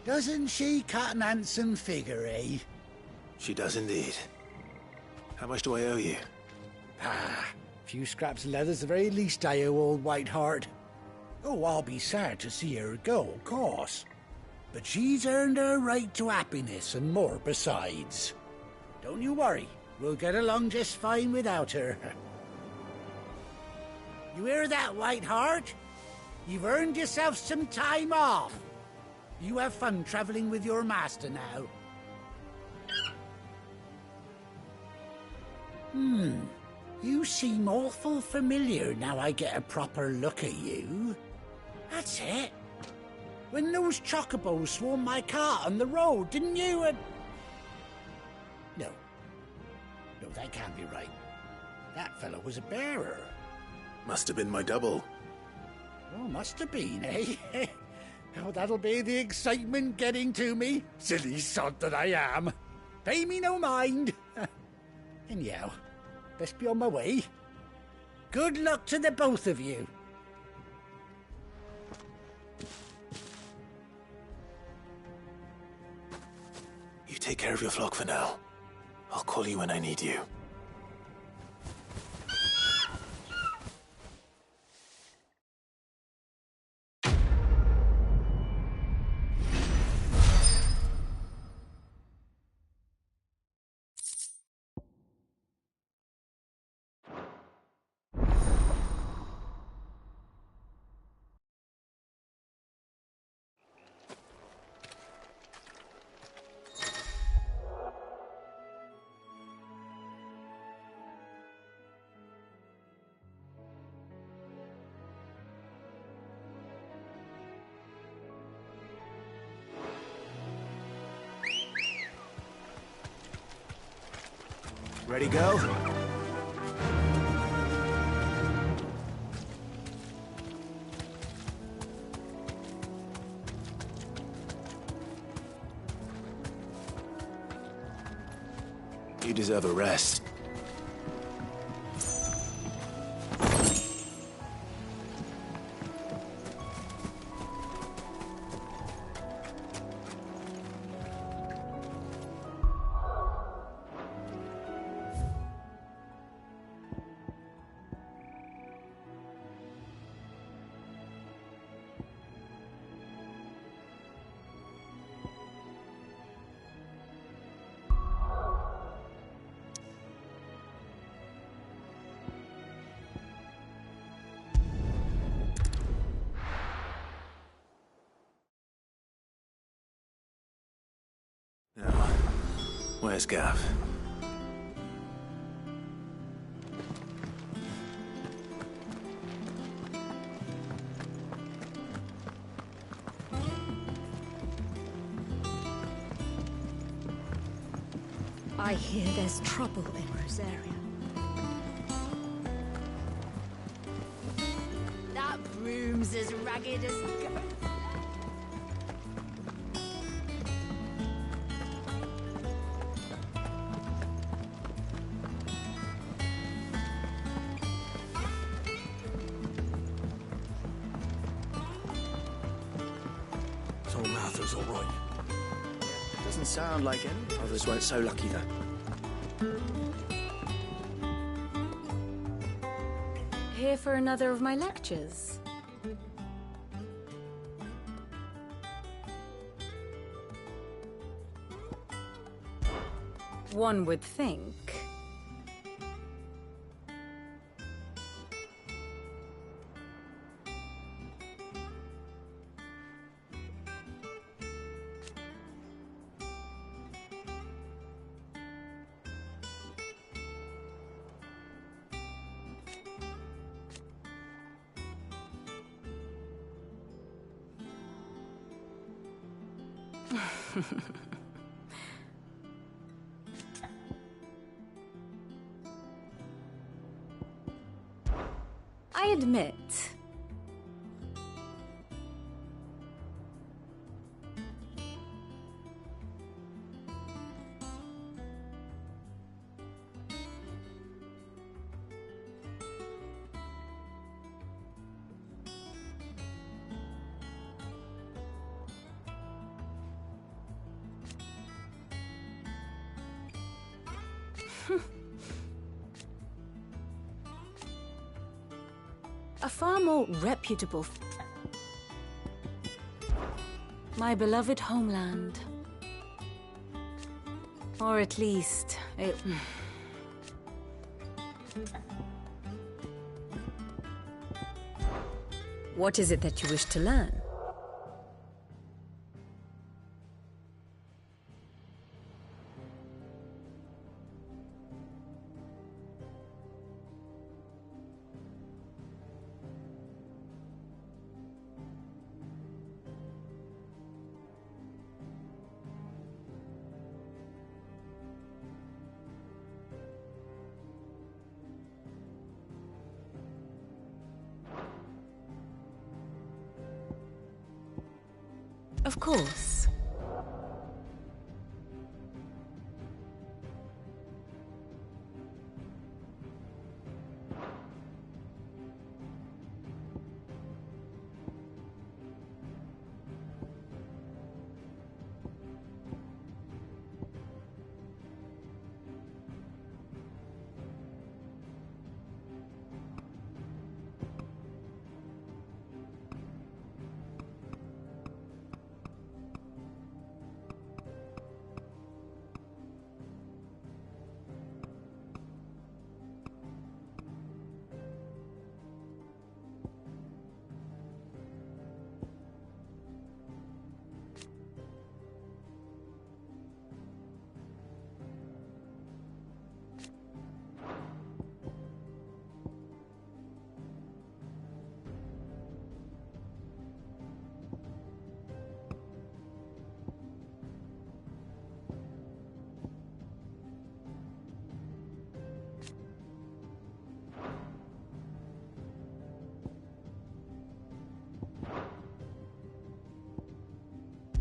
Doesn't she cut an handsome figure, eh? She does indeed. How much do I owe you? Ah, a few scraps of leather's the very least I owe old Whiteheart. Oh, I'll be sad to see her go, of course. But she's earned her right to happiness and more besides. Don't you worry, we'll get along just fine without her. You hear that, Whiteheart? You've earned yourself some time off. You have fun traveling with your master now. You seem awful familiar now I get a proper look at you. That's it. When those chocobos swarmed my cart on the road, didn't you? No, that can't be right. That fellow was a bearer. Must have been my double. Oh, must have been, eh? Oh, that'll be the excitement getting to me. Silly sod that I am. Pay me no mind. Anyhow, best be on my way. Good luck to the both of you. You take care of your flock for now. I'll call you when I need you. Ready, go? You deserve a rest. Now, where's Gav? I hear there's trouble in Rosaria. That broom's as ragged as a goat. So Martha's all right. Doesn't sound like any others weren't so lucky, though. Here for another of my lectures? One would think. I admit. A far more reputable... My beloved homeland. Or at least, it... What is it that you wish to learn? Of course.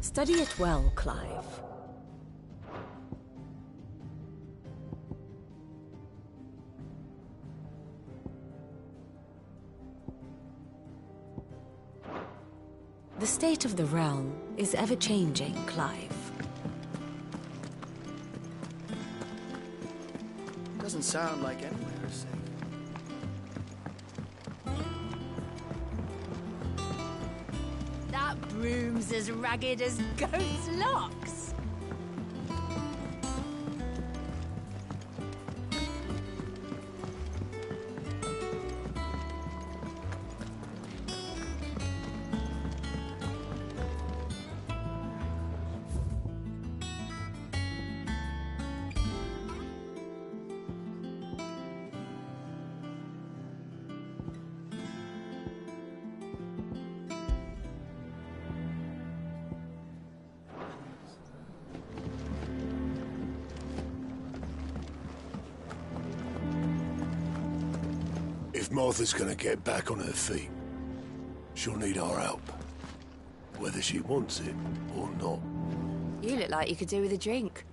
Study it well, Clive. The state of the realm is ever-changing, Clive. Doesn't sound like anywhere is safe. That broom's as ragged as goat's locks. If Martha's gonna get back on her feet, she'll need our help. Whether she wants it or not. You look like you could do with a drink.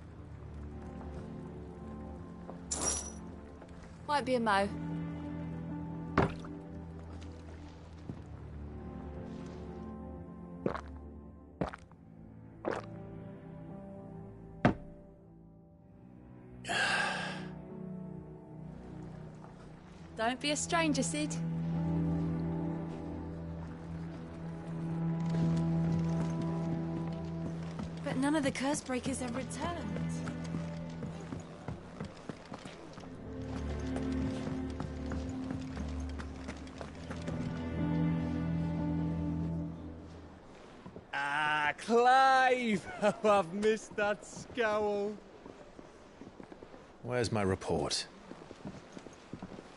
Might be a mo. Don't be a stranger, Sid. But none of the curse breakers have returned. Ah, Clive! Oh, I've missed that scowl. Where's my report?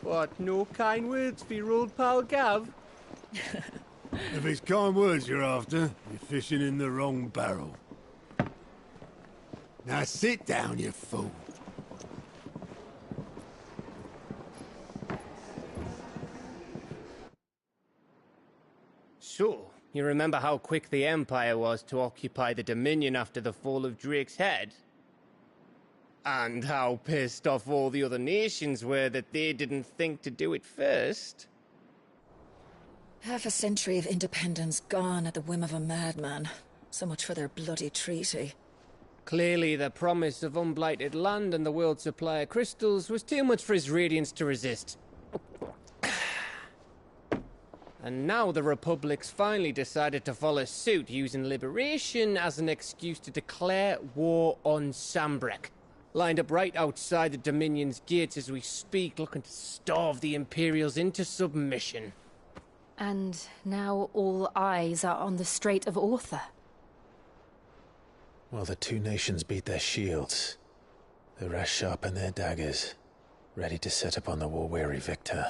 What, no kind words for your old pal Gav? If it's kind words you're after, you're fishing in the wrong barrel. Now sit down, you fool. So, you remember how quick the Empire was to occupy the Dominion after the fall of Drake's head? And how pissed off all the other nations were that they didn't think to do it first? Half a century of independence gone at the whim of a madman. So much for their bloody treaty. Clearly, the promise of unblighted land and the world's supply of crystals was too much for his radiance to resist. And now the Republic's finally decided to follow suit, using liberation as an excuse to declare war on Sambrek. Lined up right outside the Dominion's gates as we speak, looking to starve the Imperials into submission. And now all eyes are on the Strait of Author. While the two nations beat their shields, the rest sharpen their daggers, ready to set upon the war-weary victor.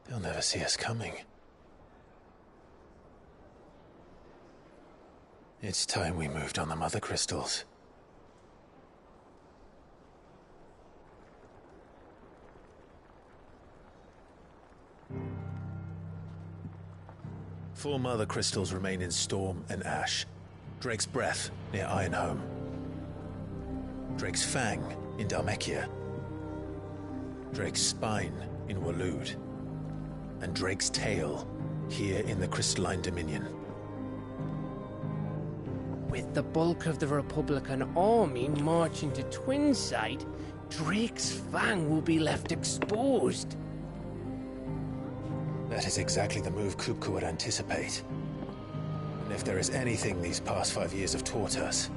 They'll never see us coming. It's time we moved on the Mother Crystals. Four Mother Crystals remain in Storm and Ash. Drake's Breath, near Ironhome. Drake's Fang, in Dhalmekia. Drake's Spine, in Waloed. And Drake's Tail, here in the Crystalline Dominion. With the bulk of the Republican army marching to Twinside, Drake's Fang will be left exposed. That is exactly the move Kupka would anticipate. And if there is anything these past 5 years have taught us,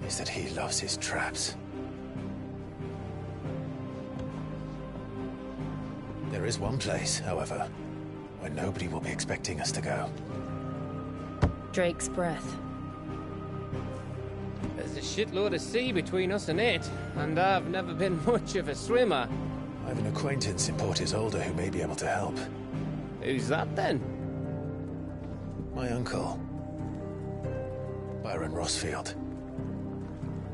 is that he loves his traps. There is one place, however, where nobody will be expecting us to go. Drake's Breath. There's a shitload of sea between us and it, and I've never been much of a swimmer. I have an acquaintance in Port Isolde who may be able to help. Who's that then? My uncle, Byron Rossfield.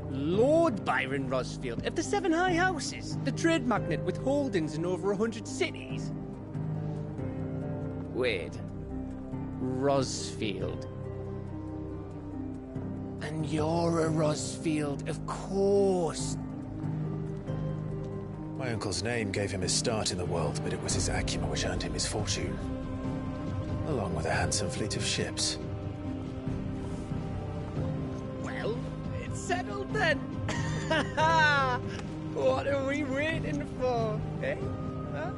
Lord Byron Rosfield of the Seven High Houses, the trade magnate with holdings in over 100 cities. Wait, Rosfield. And you're a Rosfield, of course. My uncle's name gave him his start in the world, but it was his acumen which earned him his fortune, along with a handsome fleet of ships. Well, it's settled then. What are we waiting for, eh? Huh?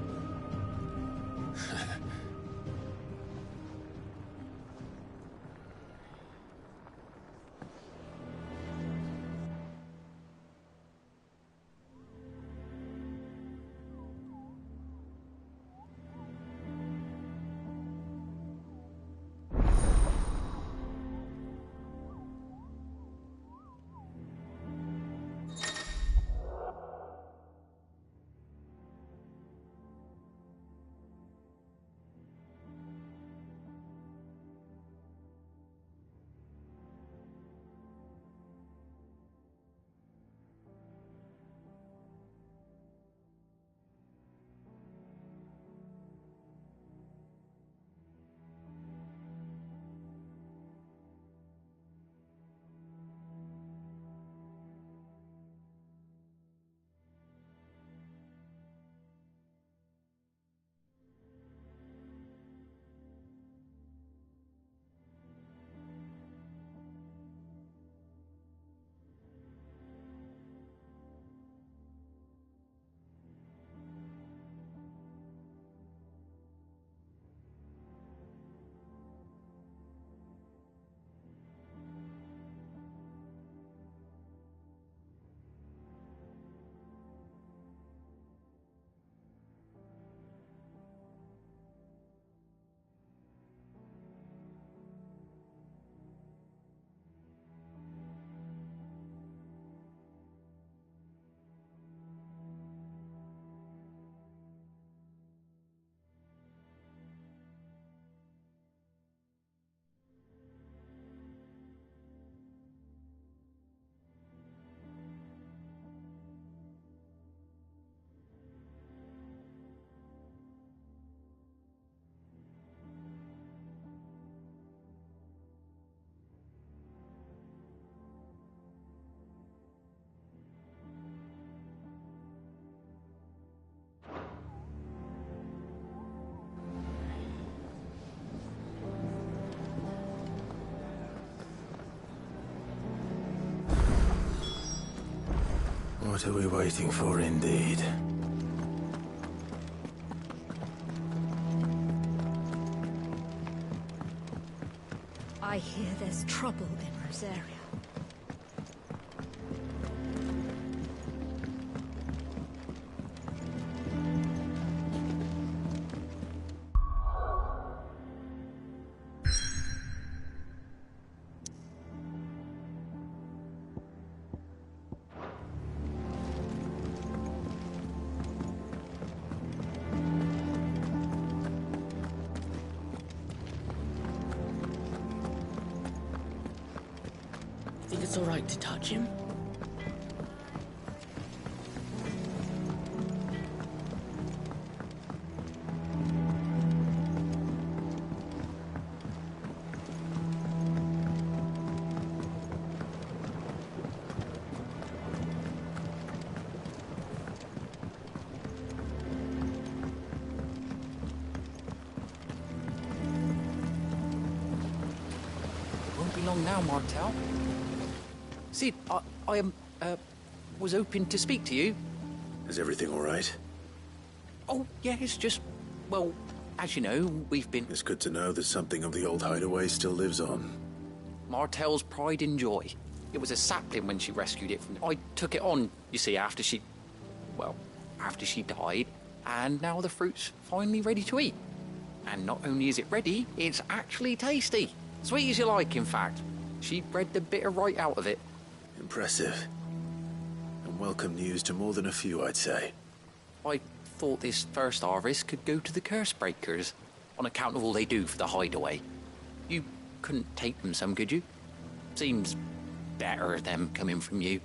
What are we waiting for, indeed? I hear there's trouble in Rosaria. Think it's all right to touch him? Won't be long now, Martel. See, I was hoping to speak to you. Is everything all right? Oh, yeah, it's just, well, as you know, we've been... It's good to know that something of the old hideaway still lives on. Martel's pride and joy. It was a sapling when she rescued it from... I took it on, you see, after she died, and now the fruit's finally ready to eat. And not only is it ready, it's actually tasty. Sweet as you like, in fact. She bred the bitter right out of it. Impressive. And welcome news to more than a few, I'd say. I thought this first harvest could go to the curse breakers, on account of all they do for the hideaway. You couldn't take them some, could you? Seems better them coming from you.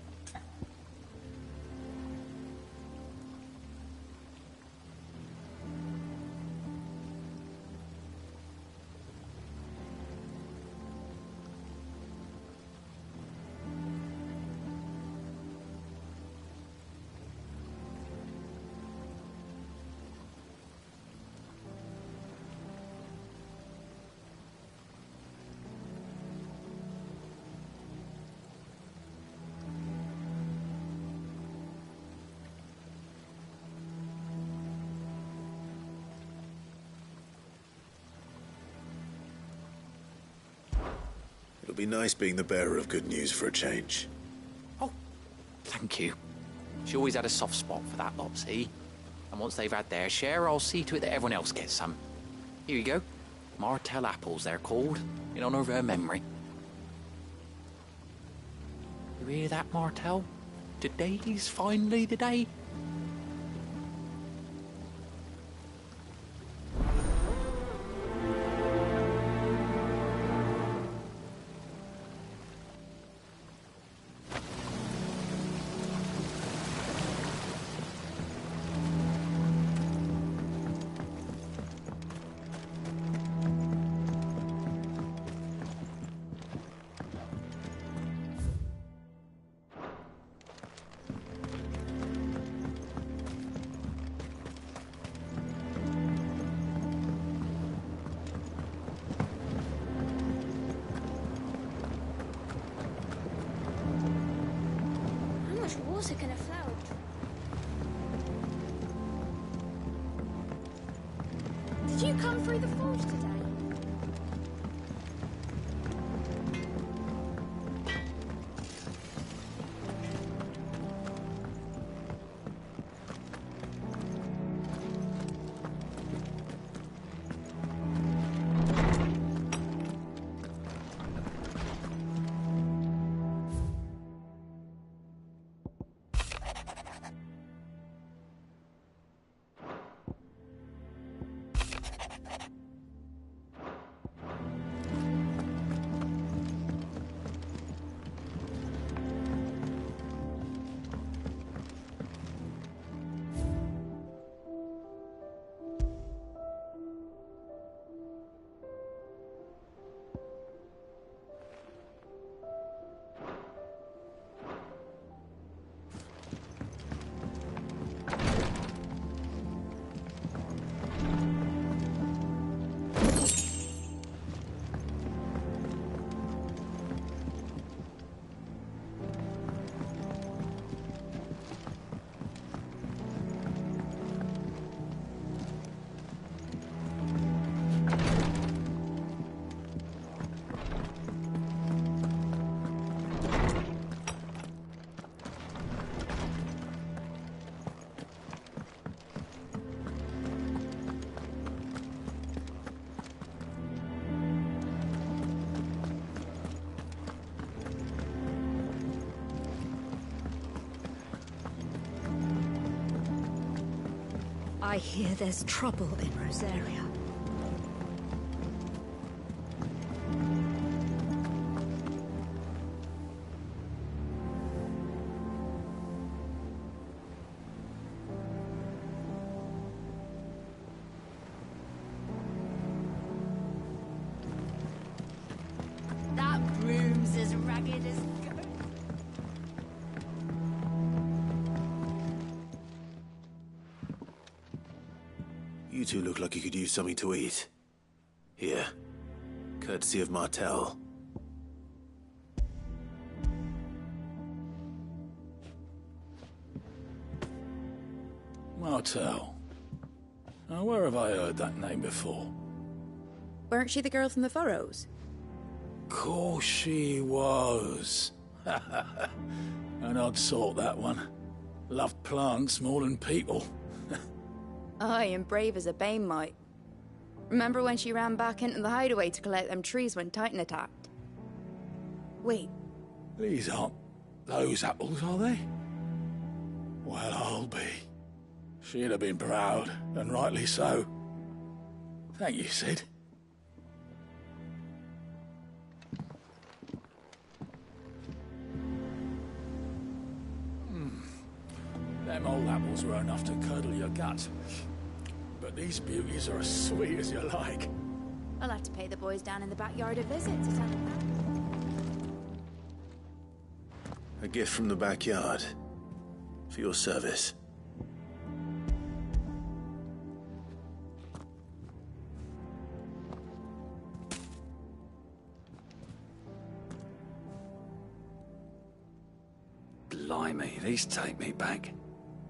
It'll be nice being the bearer of good news for a change. Oh, thank you. She always had a soft spot for that lot, see? And once they've had their share, I'll see to it that everyone else gets some. Here you go. Martel apples, they're called, in honor of her memory. You hear that, Martel? Today's finally the day. How much water can a flower Did you come through the forge today? I hear there's trouble in Rosaria. That broom's as ragged as goat. You two look like you could use something to eat. Here. Courtesy of Martel. Martel. Now, where have I heard that name before? Weren't she the girl from the Furrows? Course she was. An odd sort, that one. Loved plants more than people. Aye, and brave as a bane might. Remember when she ran back into the hideaway to collect them trees when Titan attacked? Wait, These aren't those apples, are they? Well, I'll be. She'd have been proud, and rightly so. Thank you, Sid. Them old apples were enough to curdle your gut. But these beauties are as sweet as you like. I'll have to pay the boys down in the backyard a visit to tell them A gift from the backyard. For your service. Blimey, these take me back.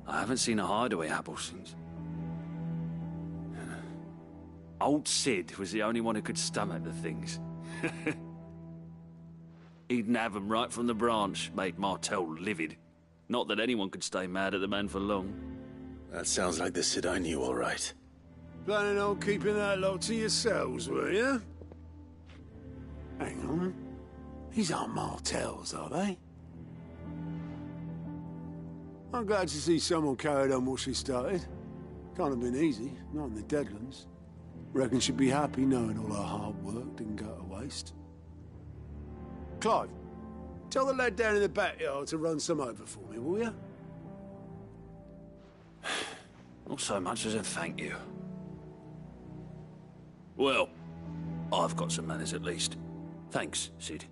I haven't seen a hideaway apple since. Old Sid was the only one who could stomach the things. He'd nab 'em right from the branch, made Martel livid. Not that anyone could stay mad at the man for long. That sounds like the Sid I knew, all right. Planning on keeping that lot to yourselves, were you? Hang on. These aren't Martels, are they? I'm glad to see someone carried on what she started. Can't have been easy, not in the Deadlands. Reckon she'd be happy knowing all her hard work didn't go to waste. Clive, tell the lad down in the backyard to run some over for me, will you? Not so much as a thank you. Well, I've got some manners at least. Thanks, Sid.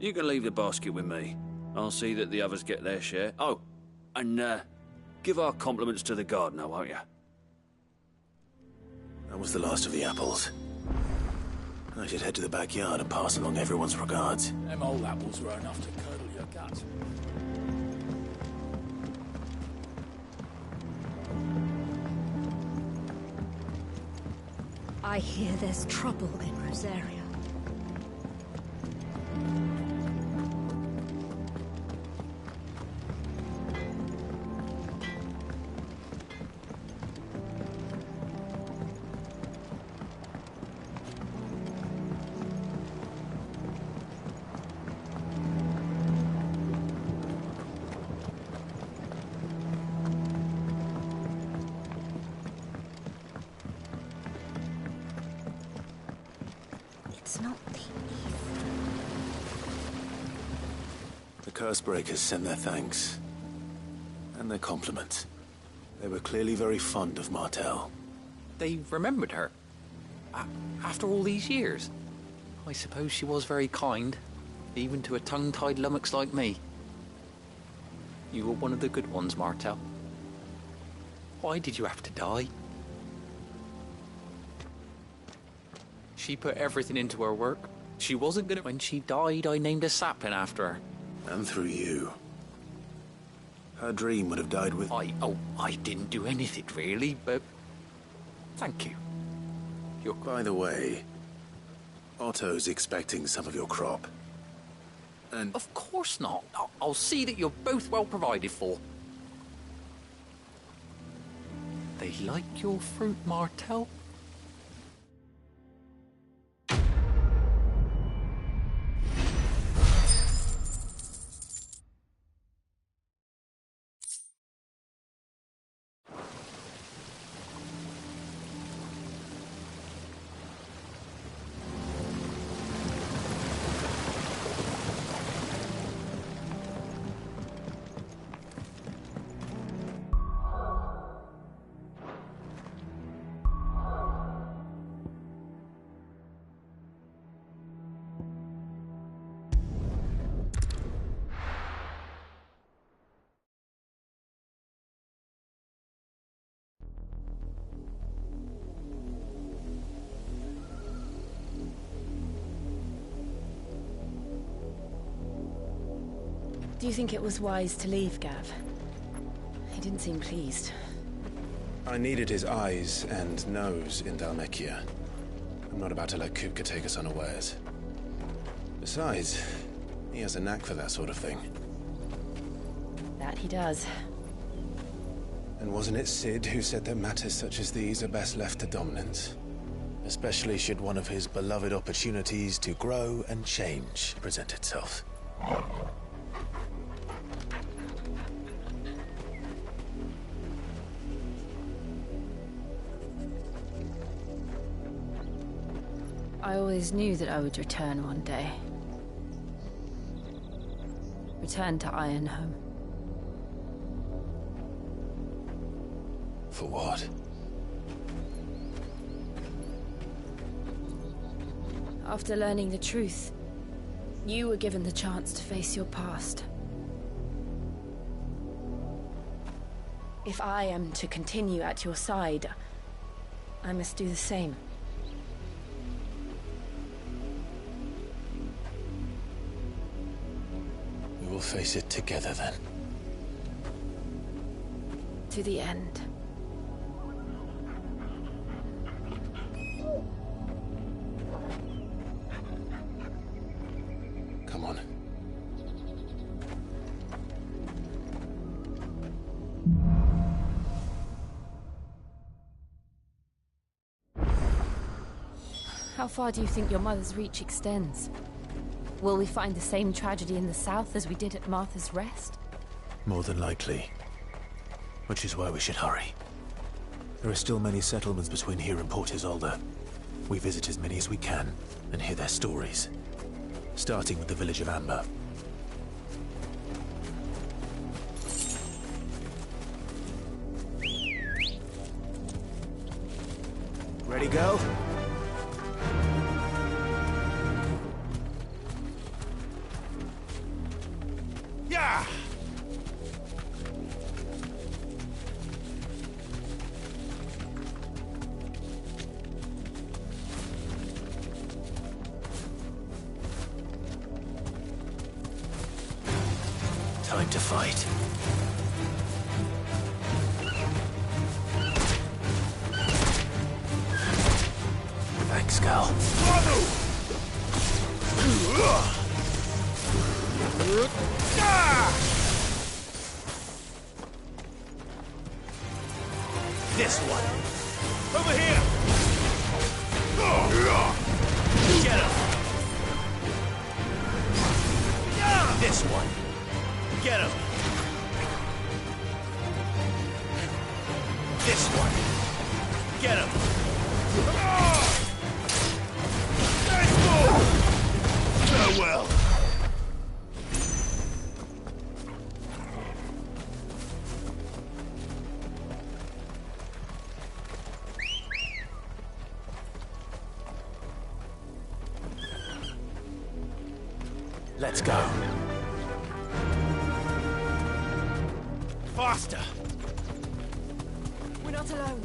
You can leave the basket with me. I'll see that the others get their share. Oh, and give our compliments to the gardener, won't you? That was the last of the apples. I should head to the backyard and pass along everyone's regards. Them old apples were enough to curdle your gut. I hear there's trouble in Rosaria. It's not the The Cursebreakers send their thanks. And their compliments. They were clearly very fond of Martel. They remembered her. After all these years. I suppose she was very kind, even to a tongue-tied lummox like me. You were one of the good ones, Martel. Why did you have to die? She put everything into her work. She wasn't gonna... When she died, I named a sapling after her. And through you. Her dream would have died with... I didn't do anything, really, but... Thank you. By the way, Otto's expecting some of your crop. And... Of course not. I'll see that you're both well provided for. They like your fruit, Martel? Do you think it was wise to leave, Gav? He didn't seem pleased. I needed his eyes and nose in Dhalmekia. I'm not about to let Kupka take us unawares. Besides, he has a knack for that sort of thing. That he does. And wasn't it Sid who said that matters such as these are best left to dominance? Especially should one of his beloved opportunities to grow and change present itself. I always knew that I would return one day. Return to Ironhome. For what? After learning the truth, you were given the chance to face your past. If I am to continue at your side, I must do the same. We will face it together then. To the end. Come on. How far do you think your mother's reach extends? Will we find the same tragedy in the south as we did at Martha's Rest? More than likely. Which is why we should hurry. There are still many settlements between here and Port Isolde. We visit as many as we can and hear their stories. Starting with the village of Amber. Ready, go? Yeah! Time to fight. Thanks, Gal. This one. Over here! Get him! This one. Get him! This one. Get him! Nice move! Farewell! Let's go. Faster! We're not alone.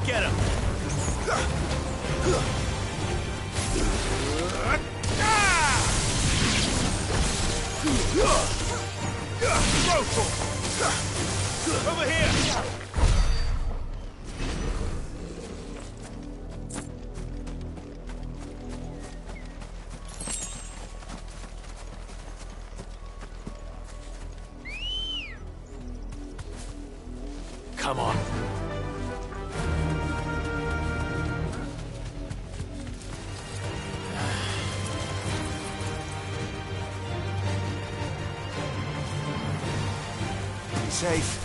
Get him! Over here! Come on. Safe.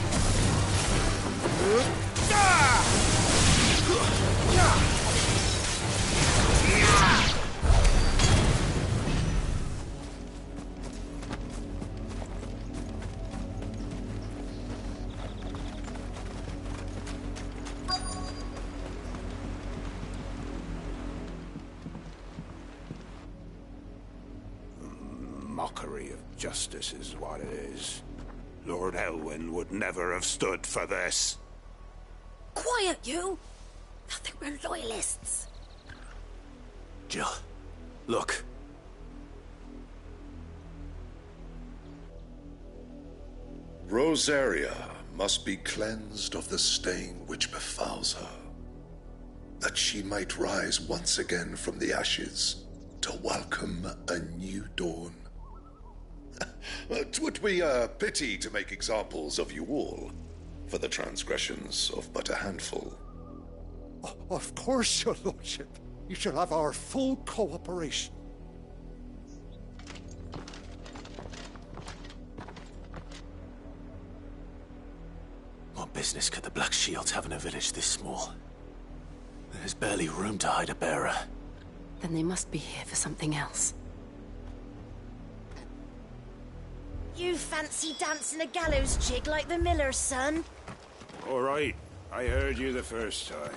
mockery of justice is what it is. Lord Elwyn would never have stood for this. Quiet, you! I think we're loyalists. Jill, look. Rosaria must be cleansed of the stain which befouls her, that she might rise once again from the ashes to welcome a new dawn. 'Twould be a pity to make examples of you all for the transgressions of but a handful. Of course, your lordship. You shall have our full cooperation. What business could the Black Shields have in a village this small? There's barely room to hide a bearer. Then they must be here for something else. You fancy dancing a gallows jig like the miller's son? All right, I heard you the first time.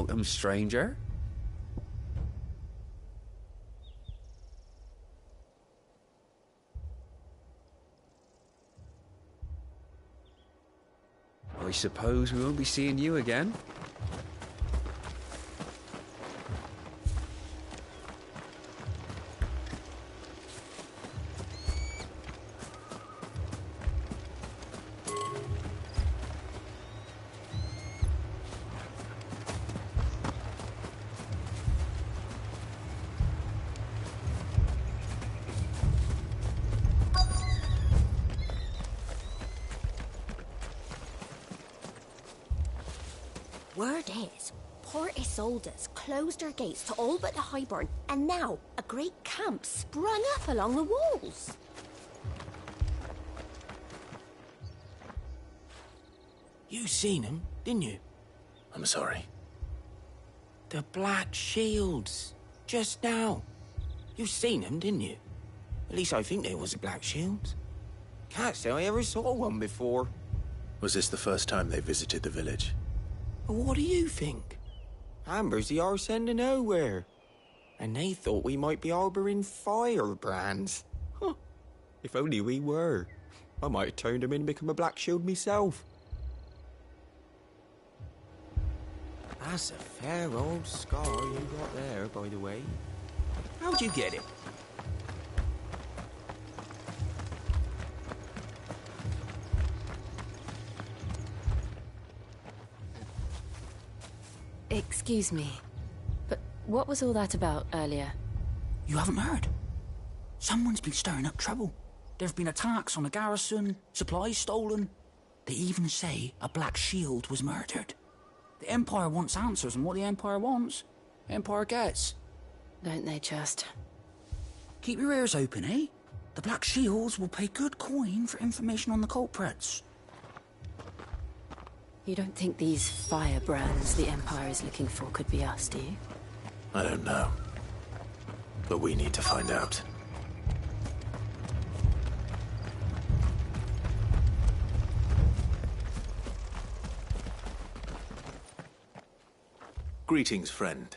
welcome, stranger. I suppose we won't be seeing you again. Word is, Port Isolde's closed her gates to all but the Highborn, and now a great camp sprung up along the walls. You seen him, didn't you? I'm sorry. The Black Shields. Just now. You seen them, didn't you? At least I think there was a Black Shields. Can't say I ever saw one before. Was this the first time they visited the village? What do you think? Amber's the arse end of nowhere. And they thought we might be harbouring firebrands. Huh. If only we were. I might have turned them in and become a Black Shield myself. That's a fair old scar you got there, by the way. How'd you get it? Excuse me, but what was all that about earlier? You haven't heard? Someone's been stirring up trouble. There have been attacks on the garrison, supplies stolen. They even say a Black Shield was murdered. The Empire wants answers, and what the Empire wants, Empire gets. Don't they just? Keep your ears open, eh? The Black Shields will pay good coin for information on the culprits. You don't think these firebrands the Empire is looking for could be us, do you? I don't know. But we need to find out. Greetings, friend.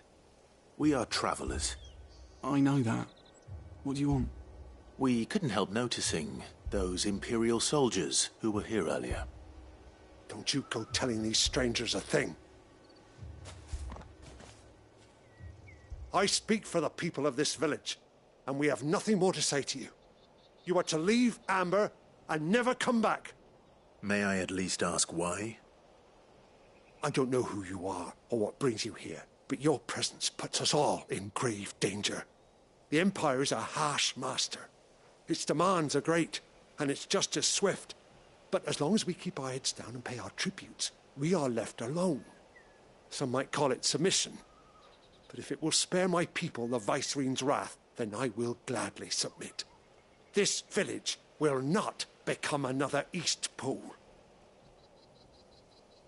We are travelers. I know that. What do you want? We couldn't help noticing those Imperial soldiers who were here earlier. Don't you go telling these strangers a thing. I speak for the people of this village, and we have nothing more to say to you. You are to leave Amber and never come back. May I at least ask why? I don't know who you are or what brings you here, but your presence puts us all in grave danger. The Empire is a harsh master. Its demands are great, and its justice swift. But as long as we keep our heads down and pay our tributes, we are left alone. Some might call it submission. But if it will spare my people the Viceroy's wrath, then I will gladly submit. This village will not become another Eastpool.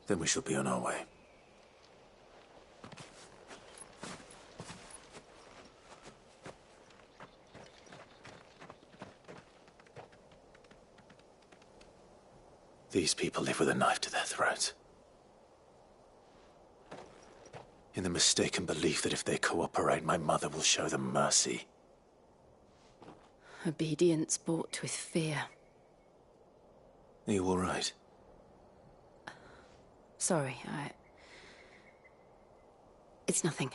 Then we shall be on our way. These people live with a knife to their throats. In the mistaken belief that if they cooperate, my mother will show them mercy. Obedience bought with fear. Are you all right? Sorry, It's nothing.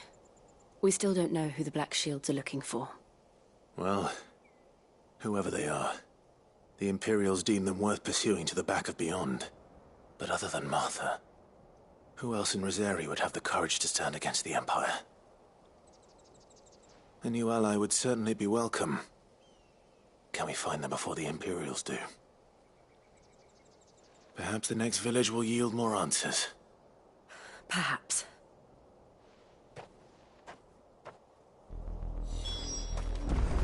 We still don't know who the Black Shields are looking for. Well, whoever they are, the Imperials deem them worth pursuing to the back of beyond. But other than Martha, who else in Rosari would have the courage to stand against the Empire? A new ally would certainly be welcome. Can we find them before the Imperials do? Perhaps the next village will yield more answers. Perhaps. Thank you.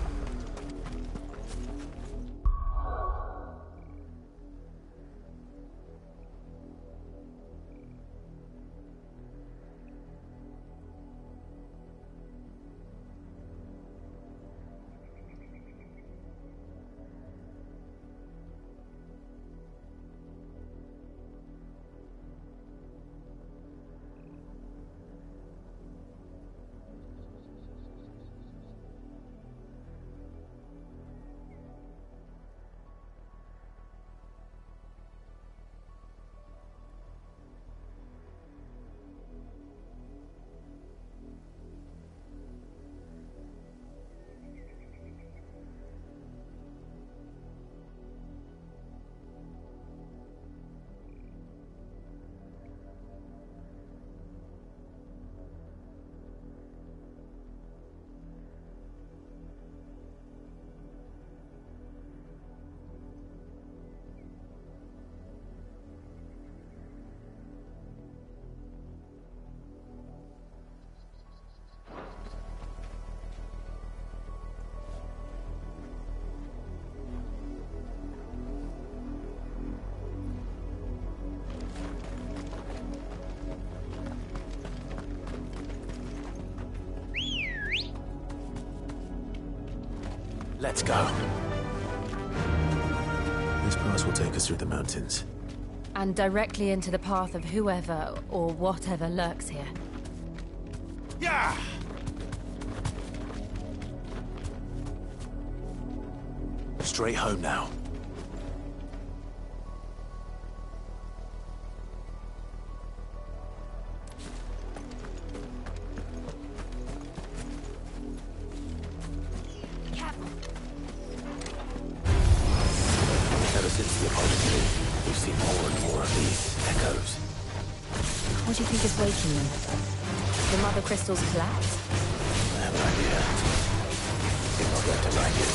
Let's go. This pass will take us through the mountains. And directly into the path of whoever or whatever lurks here. Yeah! Straight home now. Ever since the apology, we've seen more and more of these echoes. What do you think is waking them? The mother crystal's collapse? I have an idea. You're not going to like it.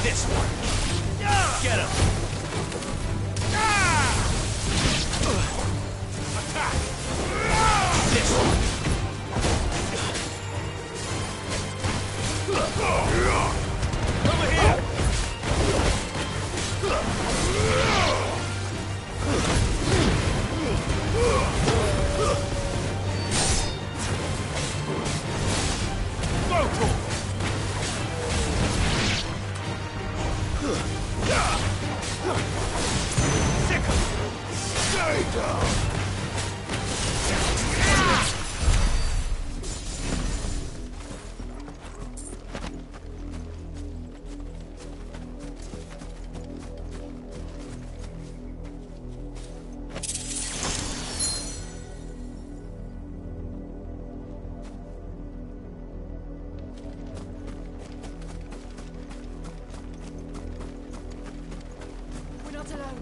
This one. Get him. Attack. This one. Over here. Vocal. Stay down! We're not alone.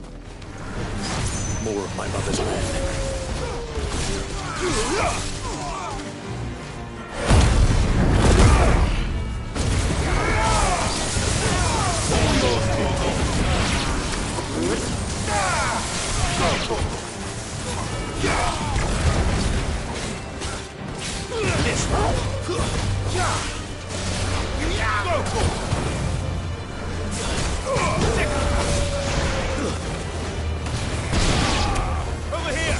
More of my mother's men. This over here!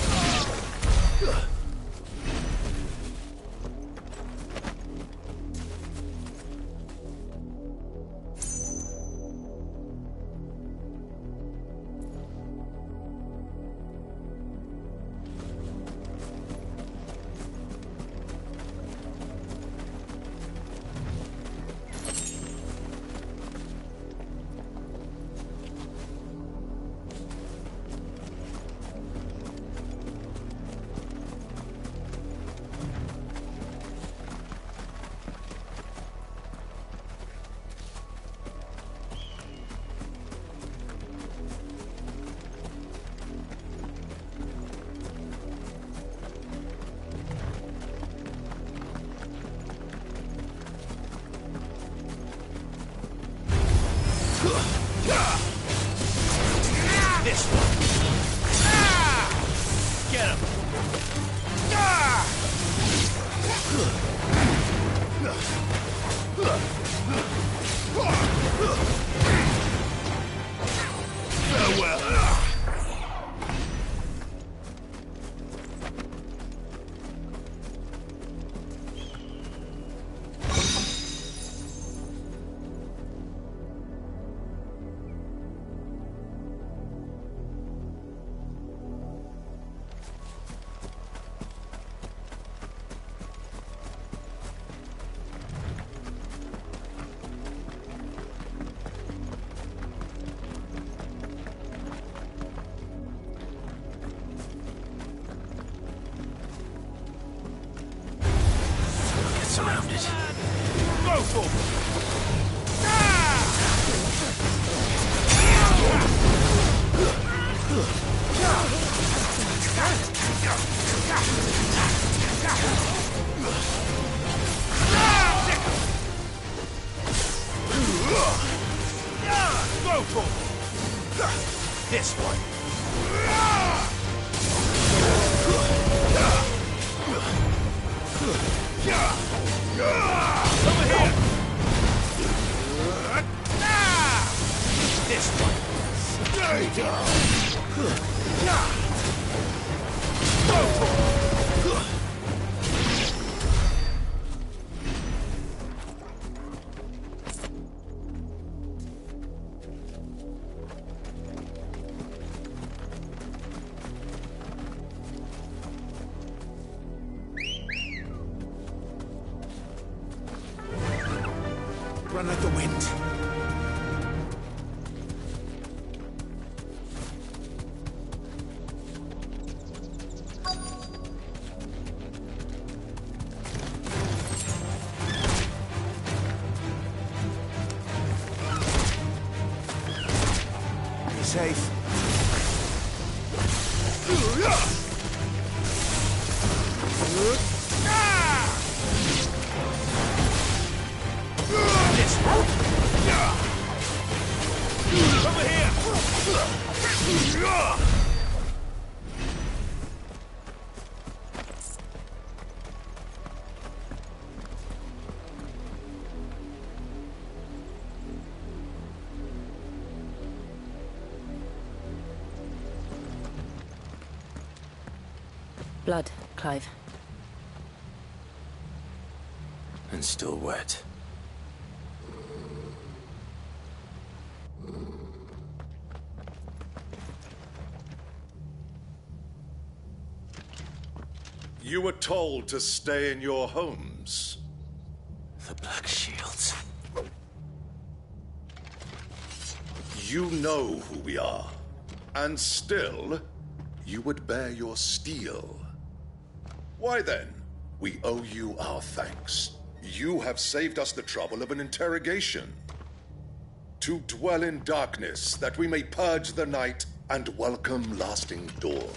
This one. Get him. Farewell. for Go for this one. Over here. This one. Go for Run like the wind. Be safe. over here. Blood, Clive. And still wet. You were told to stay in your homes. The Black Shields. You know who we are. And still, you would bear your steel. Why then, we owe you our thanks. You have saved us the trouble of an interrogation. To dwell in darkness, that we may purge the night and welcome lasting dawn.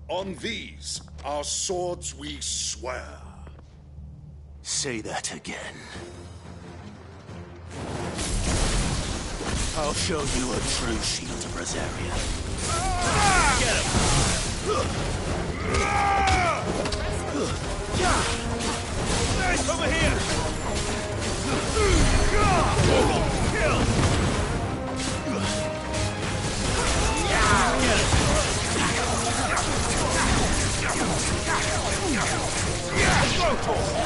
On these, our swords we swear. Say that again. I'll show you a true shield of Rosaria. Get him! Over here! Kill! Get him! Go for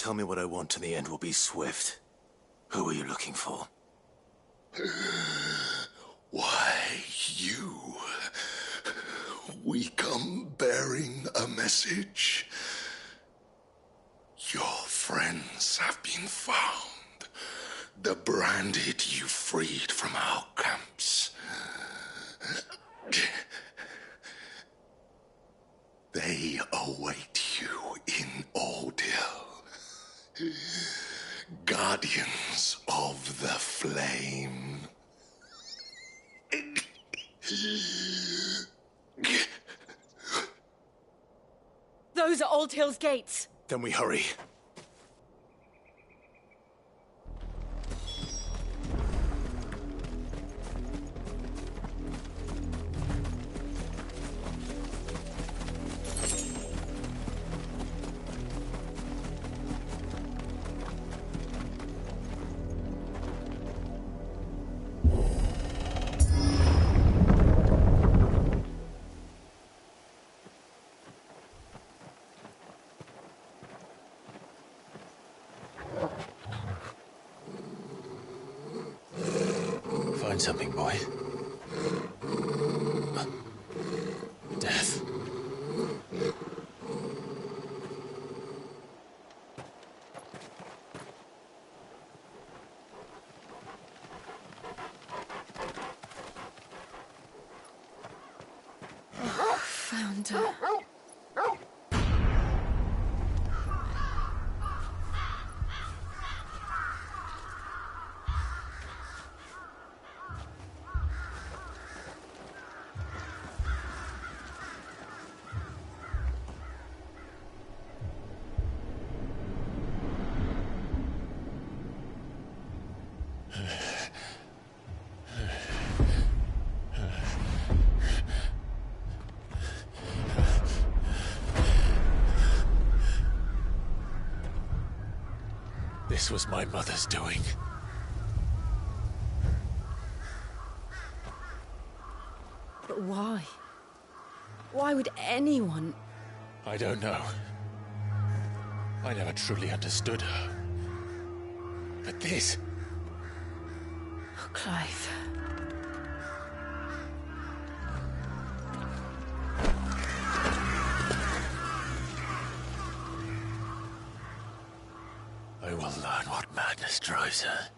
Tell me what I want and the end will be swift. Who are you looking for? Why, you. We come bearing a message. Your friends have been found. The branded you freed from our camps. They await you in Oldhill. Guardians of the Flame. Those are Old Hill's gates. Then we hurry. Find something, boy. Death. Found her. This was my mother's doing. But why? Why would anyone... I don't know. I never truly understood her. But this... Oh, Clive. I will learn what madness drives her,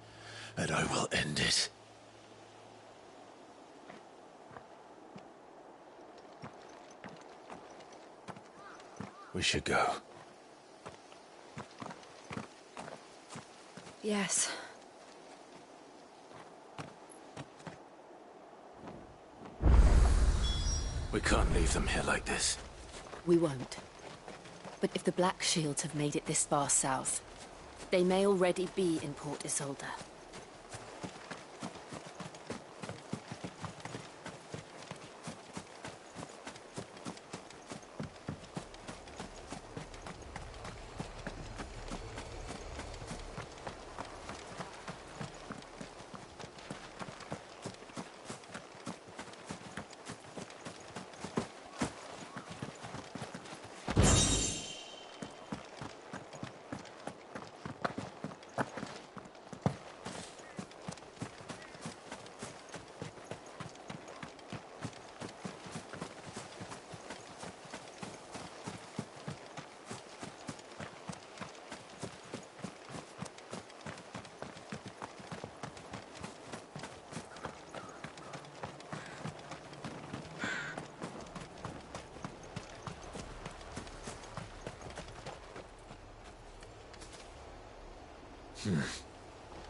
and I will end it. We should go. Yes. We can't leave them here like this. We won't. But if the Black Shields have made it this far south, they may already be in Port Isolde.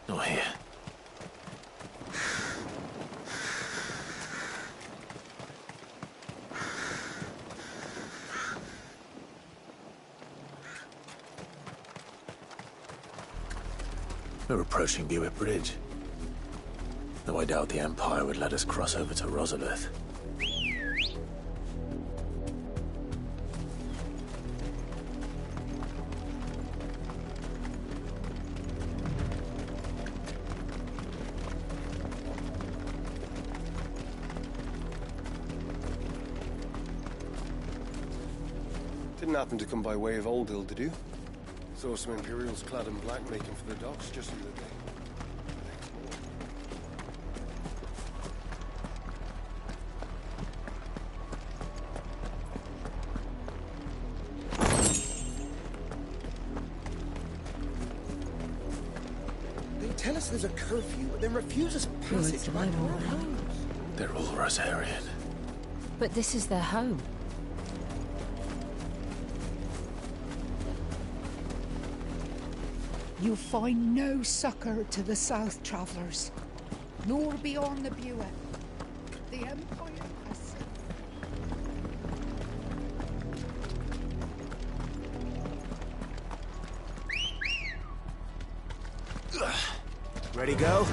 Not here. We're approaching Buick Bridge. Though I doubt the Empire would let us cross over to Rosalith. Didn't happen to come by way of Oldhill, did you? Saw some Imperials clad in black making for the docks just the other day. They tell us there's a curfew, then refuse us passage back to our homes. They're all Rosarian. But this is their home. You find no succor to the south travellers, nor beyond the Buet. The Empire has... Ready, girl?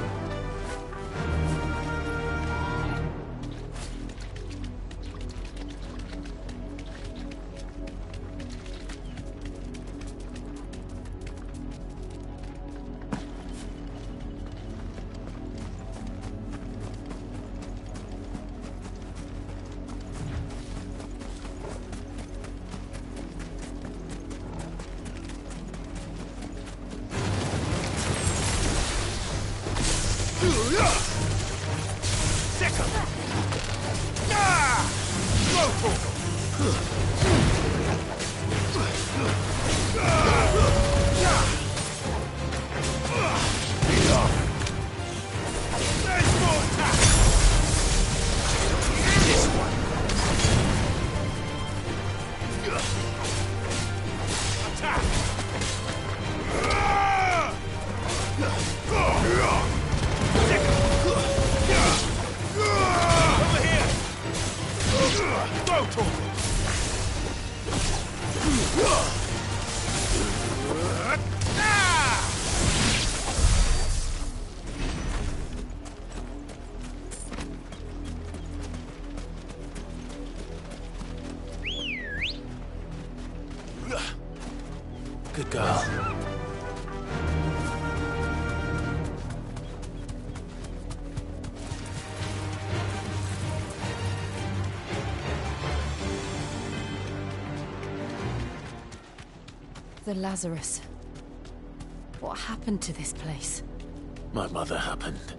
Good girl. The Lazarus. What happened to this place? My mother happened.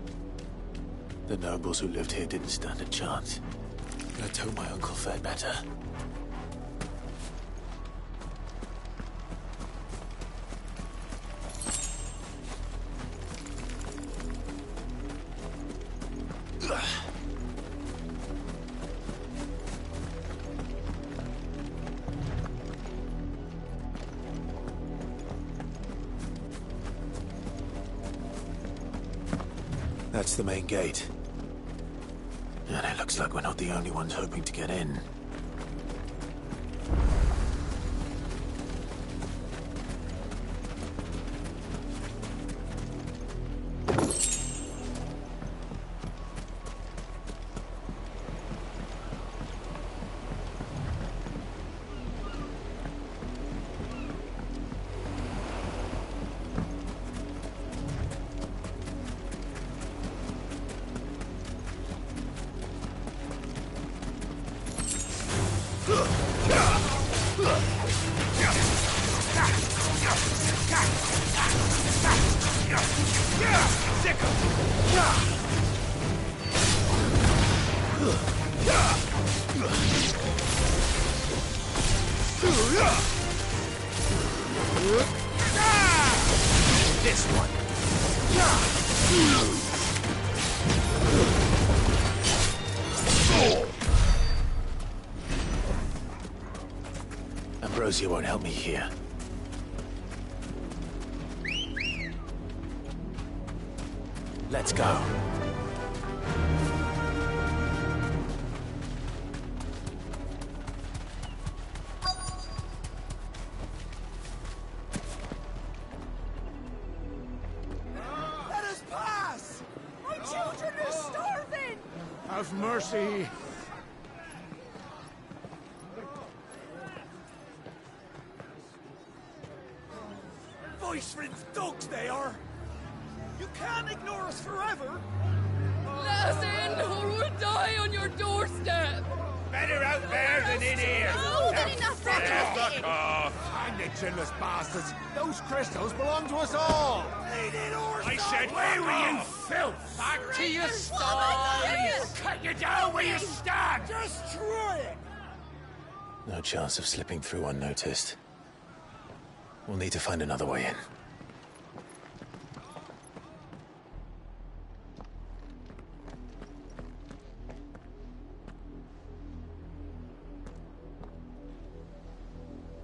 The nobles who lived here didn't stand a chance. Let's hope my uncle fared better. That's the main gate. And it looks like we're not the only ones hoping to get in. This one. Ambrosia won't help me here. Let's go. Let us pass! My children are starving! Have mercy. Voice-rinsed dogs they are! You can't ignore us forever! Let us in, or we'll die on your doorstep! Better out there than in here! Oh, then enough Fuck off! Hang the chinless bastards! Those crystals belong to us all! I said, where were you, filth? Back to your sties! Cut you down where you stand! Destroy it! No chance of slipping through unnoticed. We'll need to find another way in.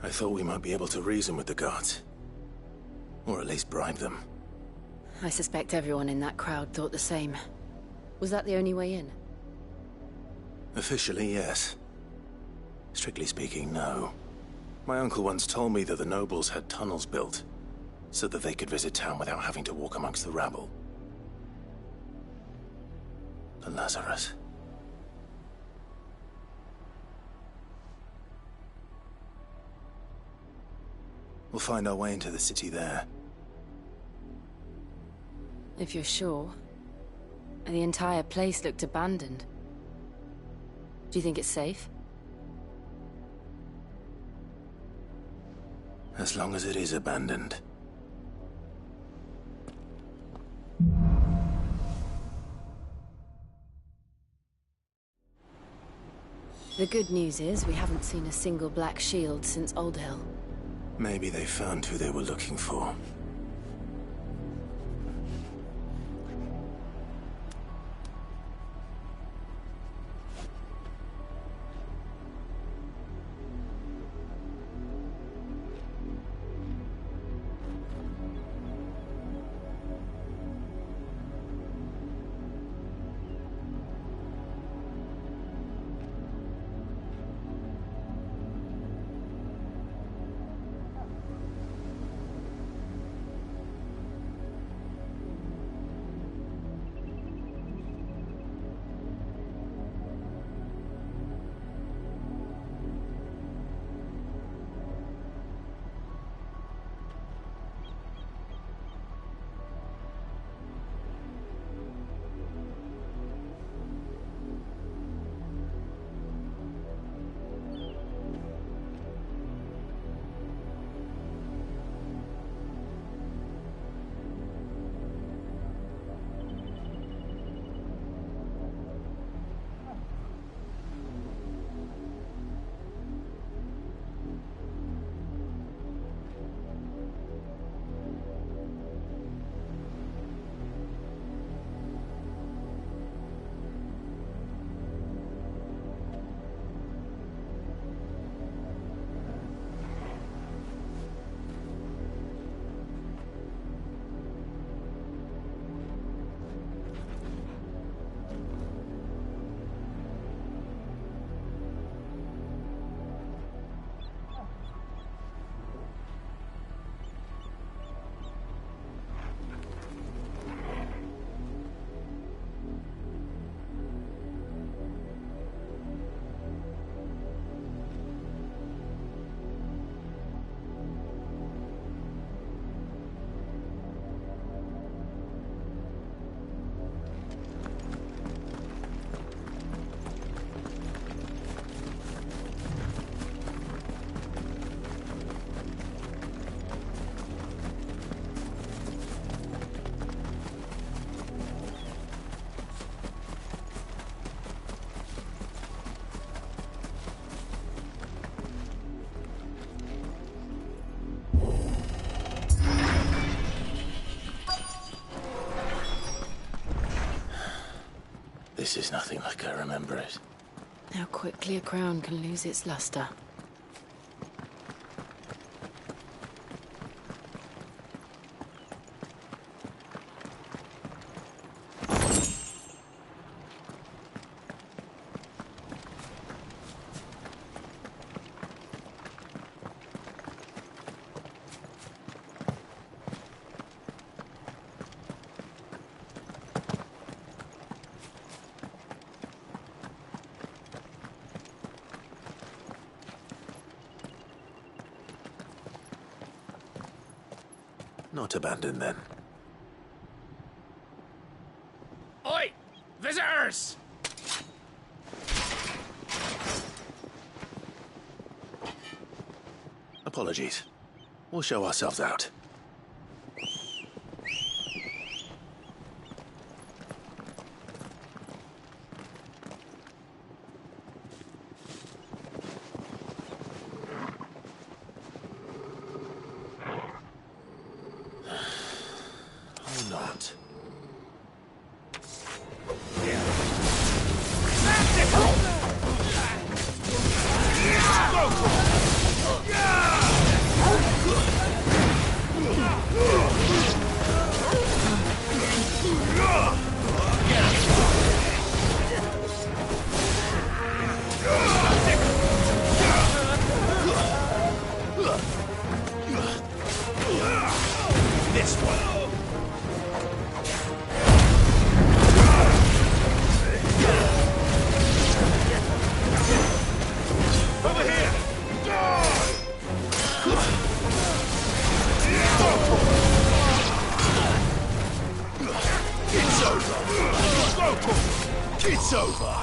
I thought we might be able to reason with the guards. Or at least bribe them. I suspect everyone in that crowd thought the same. Was that the only way in? Officially, yes. Strictly speaking, no. My uncle once told me that the nobles had tunnels built. so that they could visit town without having to walk amongst the rabble. The Lazarus. We'll find our way into the city there. If you're sure. The entire place looked abandoned. Do you think it's safe? As long as it is abandoned. The good news is we haven't seen a single black shield since Old Hill. Maybe they found who they were looking for. This is nothing like I remember it. How quickly a crown can lose its luster. Not abandoned, then. Oi! Visitors! Apologies. We'll show ourselves out. this one! Over here! It's over! It's over!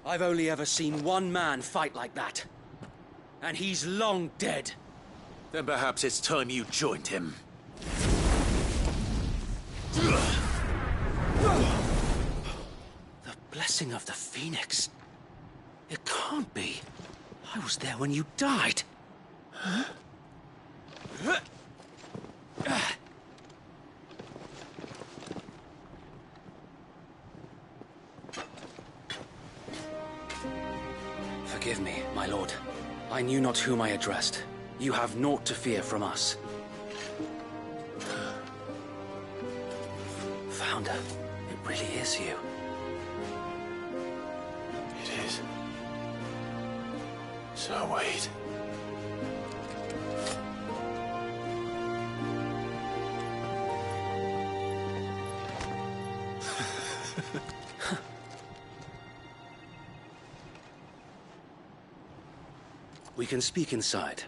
I've only ever seen one man fight like that. And he's long dead. Then perhaps it's time you joined him. The blessing of the Phoenix. It can't be. I was there when you died. Huh? Forgive me, my lord. I knew not whom I addressed. You have naught to fear from us. Founder, it really is you. It is. So wait. We can speak inside.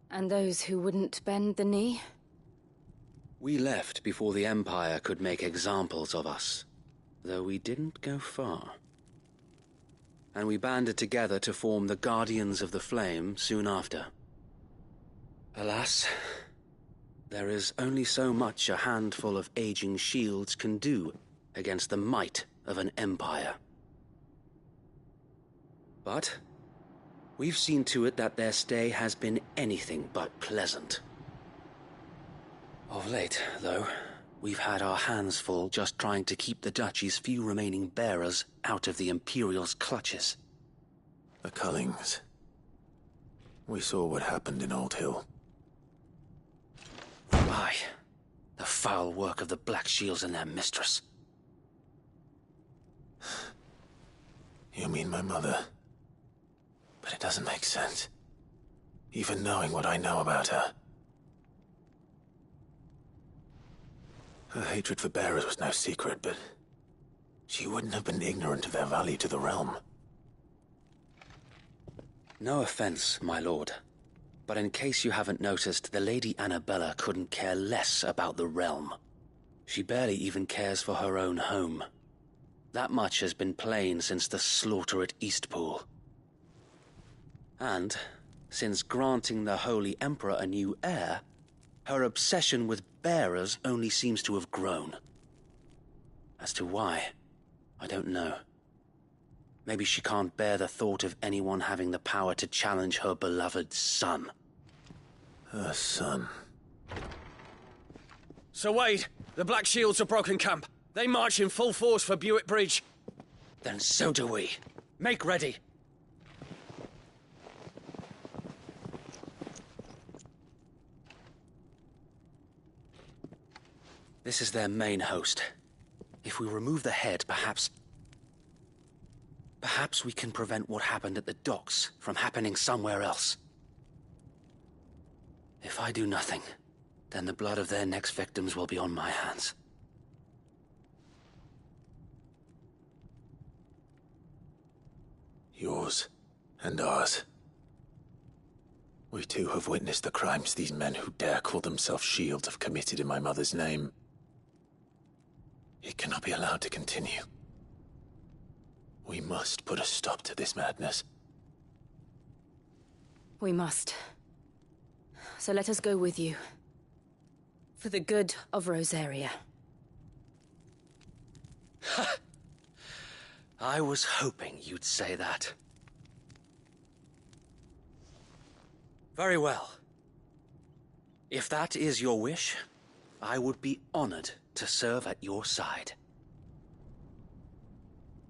And those who wouldn't bend the knee? We left before the Empire could make examples of us, though we didn't go far. And we banded together to form the Guardians of the Flame soon after. Alas, there is only so much a handful of aging shields can do against the might of an empire. But we've seen to it that their stay has been anything but pleasant. Of late, though, we've had our hands full just trying to keep the Duchy's few remaining bearers out of the Imperial's clutches. The Cullings. We saw what happened in Old Hill. Aye. The foul work of the Black Shields and their mistress. You mean my mother? But it doesn't make sense. Even knowing what I know about her. Her hatred for bearers was no secret, but she wouldn't have been ignorant of their value to the realm. No offense, my lord, but in case you haven't noticed, the Lady Annabella couldn't care less about the realm. She barely even cares for her own home. That much has been plain since the slaughter at Eastpool. And, since granting the Holy Emperor a new heir, her obsession with bearers only seems to have grown. As to why, I don't know. Maybe she can't bear the thought of anyone having the power to challenge her beloved son. Her son? Sir Wade, the Black Shields have broken camp. They march in full force for Buick Bridge. Then so do we. Make ready. This is their main host. If we remove the head, perhaps we can prevent what happened at the docks from happening somewhere else. If I do nothing, then the blood of their next victims will be on my hands. Yours and ours. We too have witnessed the crimes these men who dare call themselves shields have committed in my mother's name. It cannot be allowed to continue. We must put a stop to this madness. We must. So let us go with you. For the good of Rosaria. I was hoping you'd say that. Very well. If that is your wish, I would be honored to serve at your side.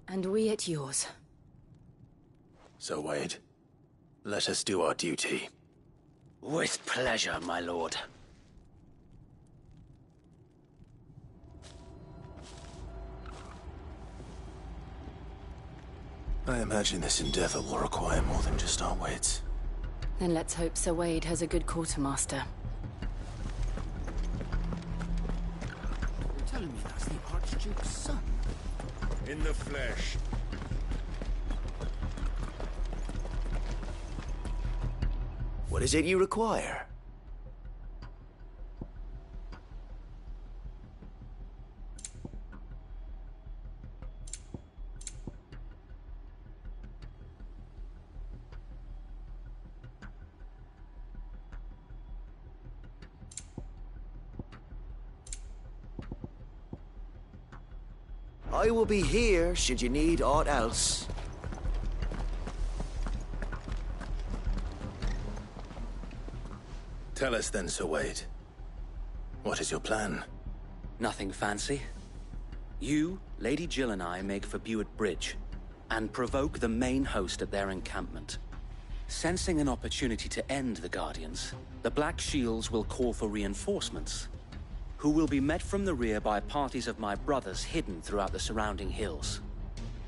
And we at yours. So, Wade, let us do our duty. With pleasure, my lord. I imagine this endeavor will require more than just our wits. Then let's hope Sir Wade has a good quartermaster. You're telling me that's the Archduke's son? In the flesh. What is it you require? I will be here should you need aught else. Tell us then, Sir Wade. What is your plan? Nothing fancy. You, Lady Jill and I make for Buett Bridge, and provoke the main host at their encampment. Sensing an opportunity to end the Guardians, the Black Shields will call for reinforcements, who will be met from the rear by parties of my brothers hidden throughout the surrounding hills.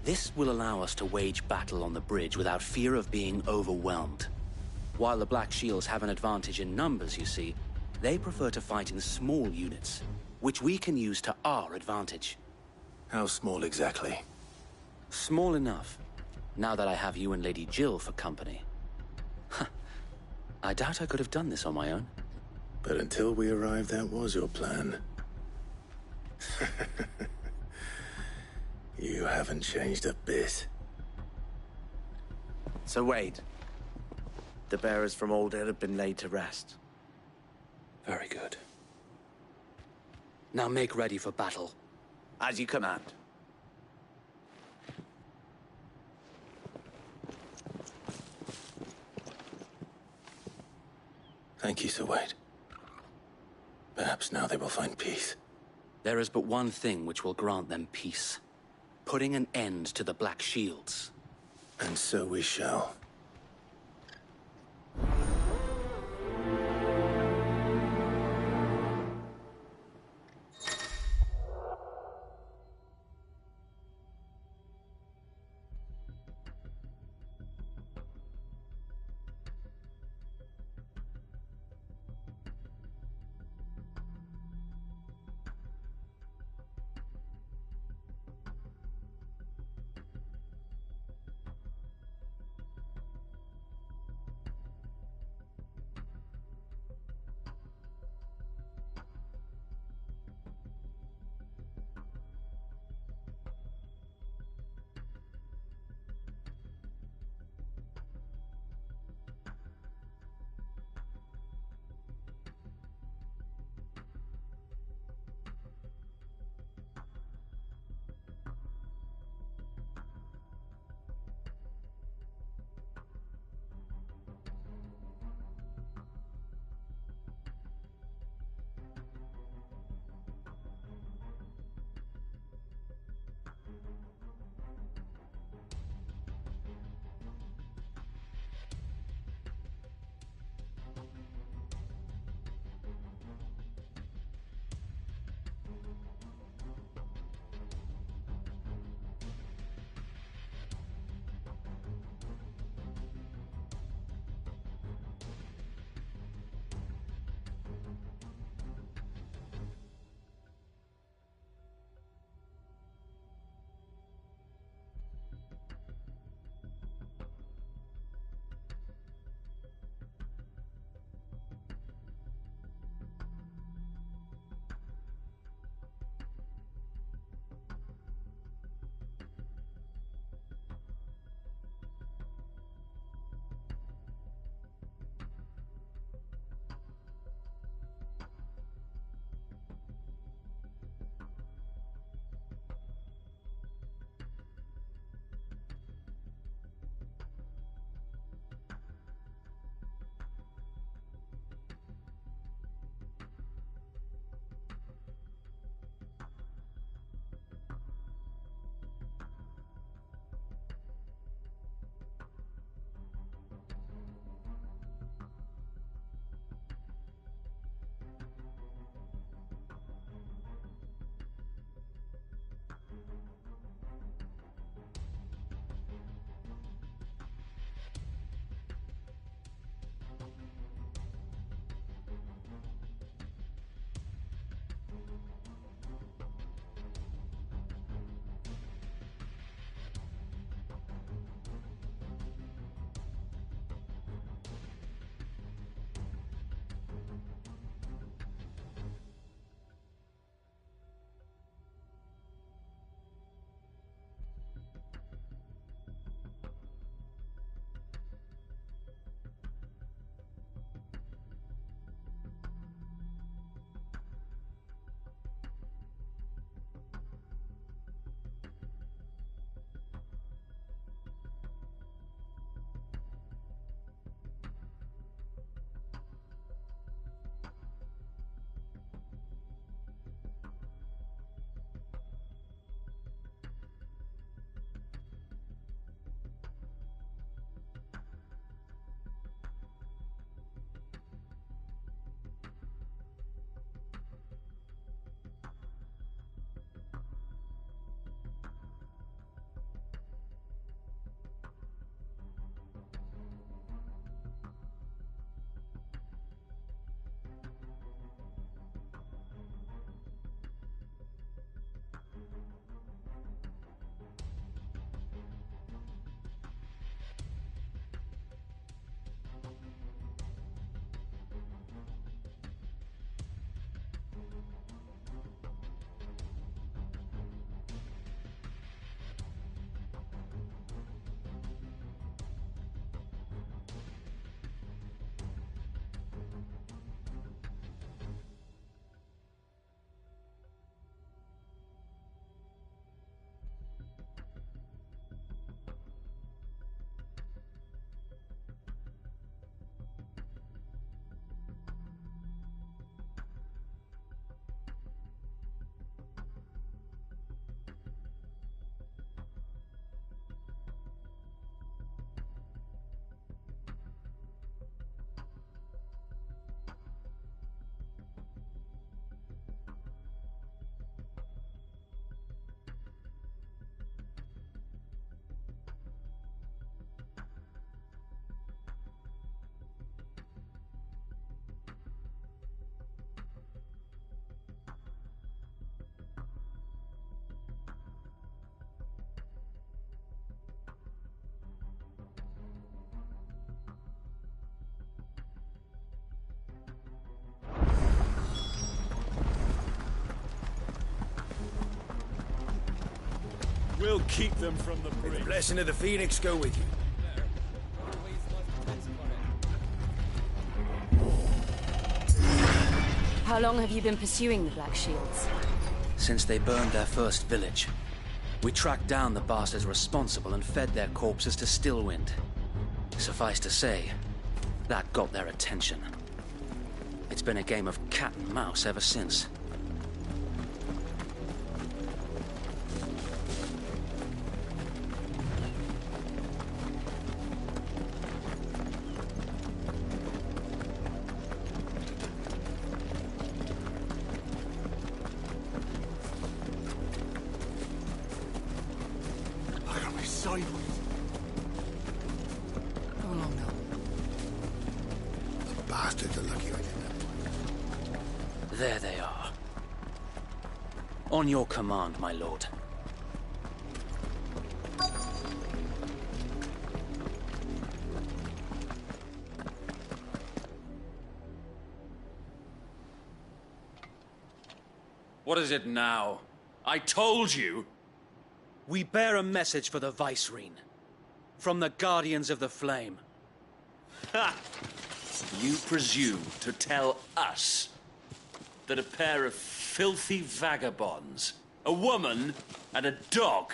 This will allow us to wage battle on the bridge without fear of being overwhelmed. While the Black Shields have an advantage in numbers, you see, they prefer to fight in small units, which we can use to our advantage. How small exactly? Small enough, now that I have you and Lady Jill for company. I doubt I could have done this on my own. But until we arrived, that was your plan. You haven't changed a bit. So Wade, the bearers from Old Hill have been laid to rest. Very good. Now make ready for battle. As you command. Thank you, Sir Wade. Perhaps now they will find peace. There is but one thing which will grant them peace. Putting an end to the Black Shields. And so we shall. We'll keep them from the May bridge. the blessing of the Phoenix go with you. How long have you been pursuing the Black Shields? Since they burned their first village. We tracked down the bastards responsible and fed their corpses to Stillwind. Suffice to say, that got their attention. It's been a game of cat and mouse ever since. Go along now. The bastards are lucky I didn't. There they are. On your command, my lord. What is it now? I told you! We bear a message for the Vicereine. From the Guardians of the Flame. Ha! You presume to tell us that a pair of filthy vagabonds, a woman and a dog,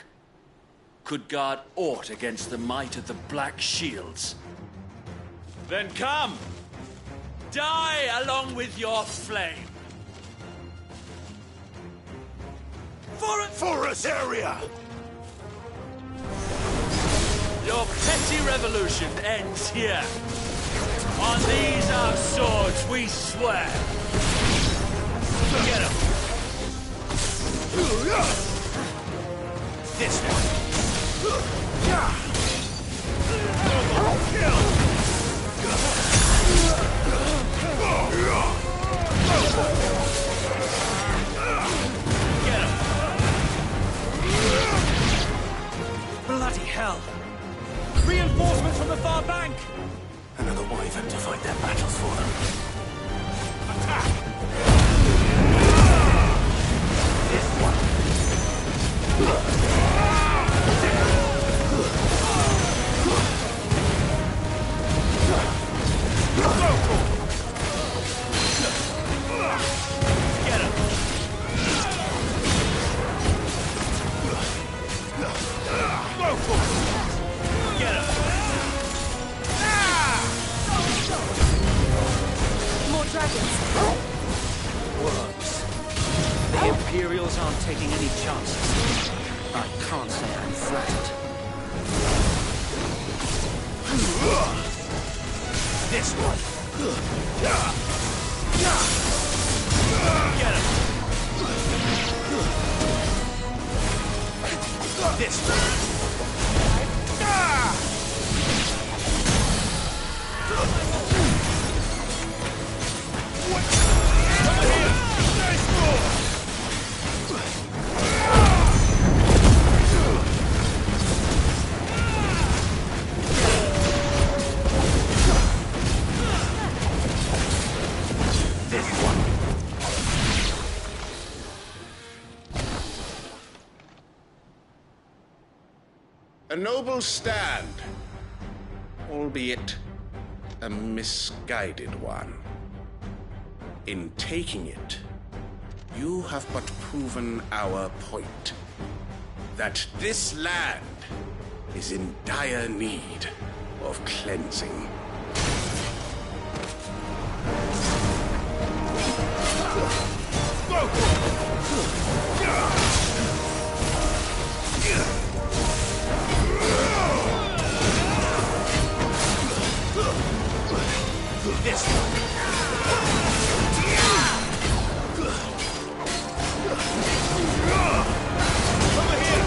could guard aught against the might of the Black Shields? Then come! Die along with your flame! For us area! Your petty revolution ends here. On these our swords we swear. Get him. This one. Get him. Bloody hell! Reinforcements from the far bank! Another wyvern to fight their battles for them. Attack! This one. Get him. Get him. More dragons! Worms. The Imperials aren't taking any chances. I can't say I'm flattered. This one. Get him. This one. A noble stand, albeit a misguided one. In taking it, you have but proven our point. That this land is in dire need of cleansing. This one. Over here.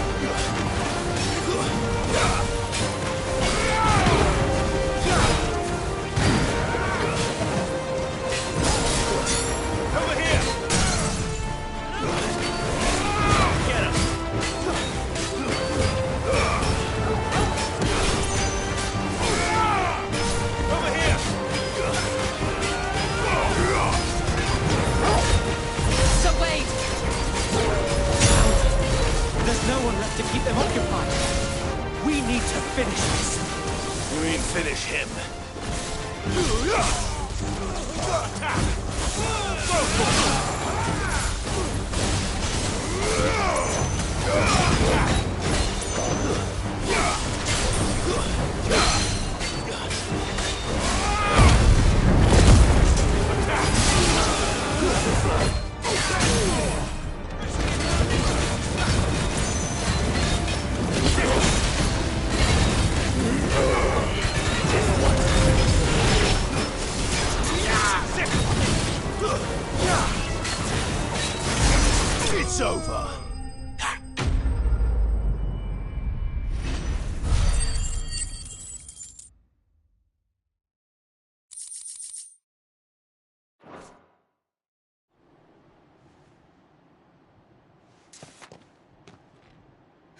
finish this. You mean finish him? It's over.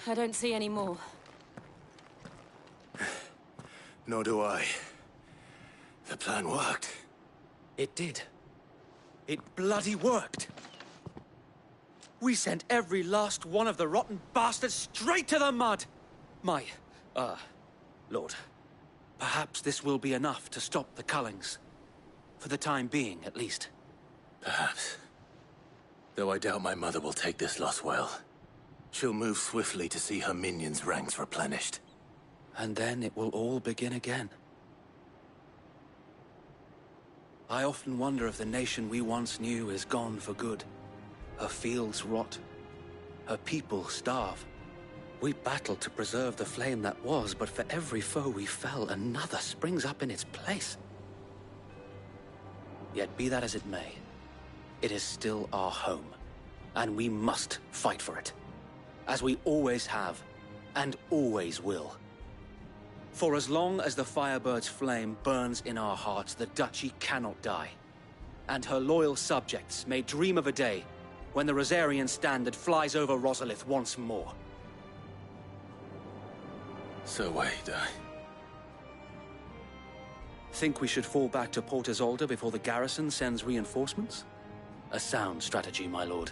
I don't see any more. Nor do I. The plan worked. It did. It bloody worked. We sent every last one of the rotten bastards straight to the mud! Lord, perhaps this will be enough to stop the Cullings. For the time being, at least. Perhaps. Though I doubt my mother will take this loss well. She'll move swiftly to see her minions' ranks replenished. And then it will all begin again. I often wonder if the nation we once knew is gone for good. Her fields rot. Her people starve. We battled to preserve the flame that was, but for every foe we fell, another springs up in its place. Yet be that as it may, it is still our home, and we must fight for it. As we always have, and always will. For as long as the Firebird's flame burns in our hearts, the Duchy cannot die. And her loyal subjects may dream of a day when the Rosarian standard flies over Rosalith once more. So wait, Think we should fall back to Port Isolde before the garrison sends reinforcements? A sound strategy, my lord.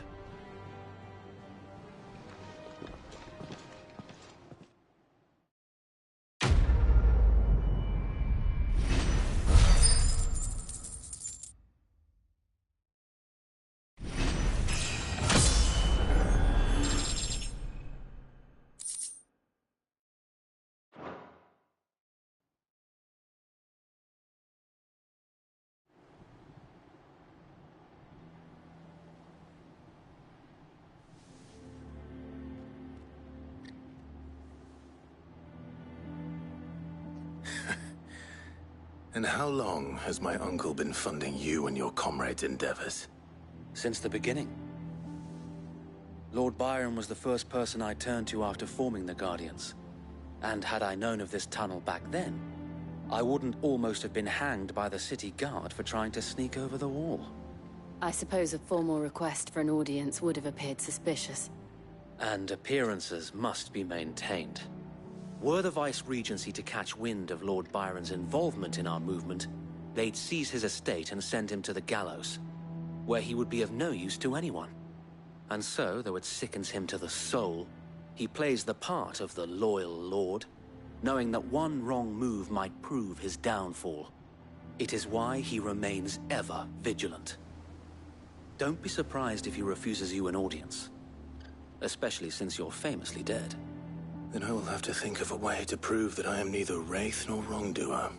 And how long has my uncle been funding you and your comrades' endeavors? Since the beginning. Lord Byron was the first person I turned to after forming the Guardians. And had I known of this tunnel back then, I wouldn't almost have been hanged by the city guard for trying to sneak over the wall. I suppose a formal request for an audience would have appeared suspicious. And appearances must be maintained. Were the Vice-Regency to catch wind of Lord Byron's involvement in our movement, they'd seize his estate and send him to the gallows, where he would be of no use to anyone. And so, though it sickens him to the soul, he plays the part of the loyal lord, knowing that one wrong move might prove his downfall. It is why he remains ever vigilant. Don't be surprised if he refuses you an audience, especially since you're famously dead. Then I will have to think of a way to prove that I am neither wraith nor wrongdoer.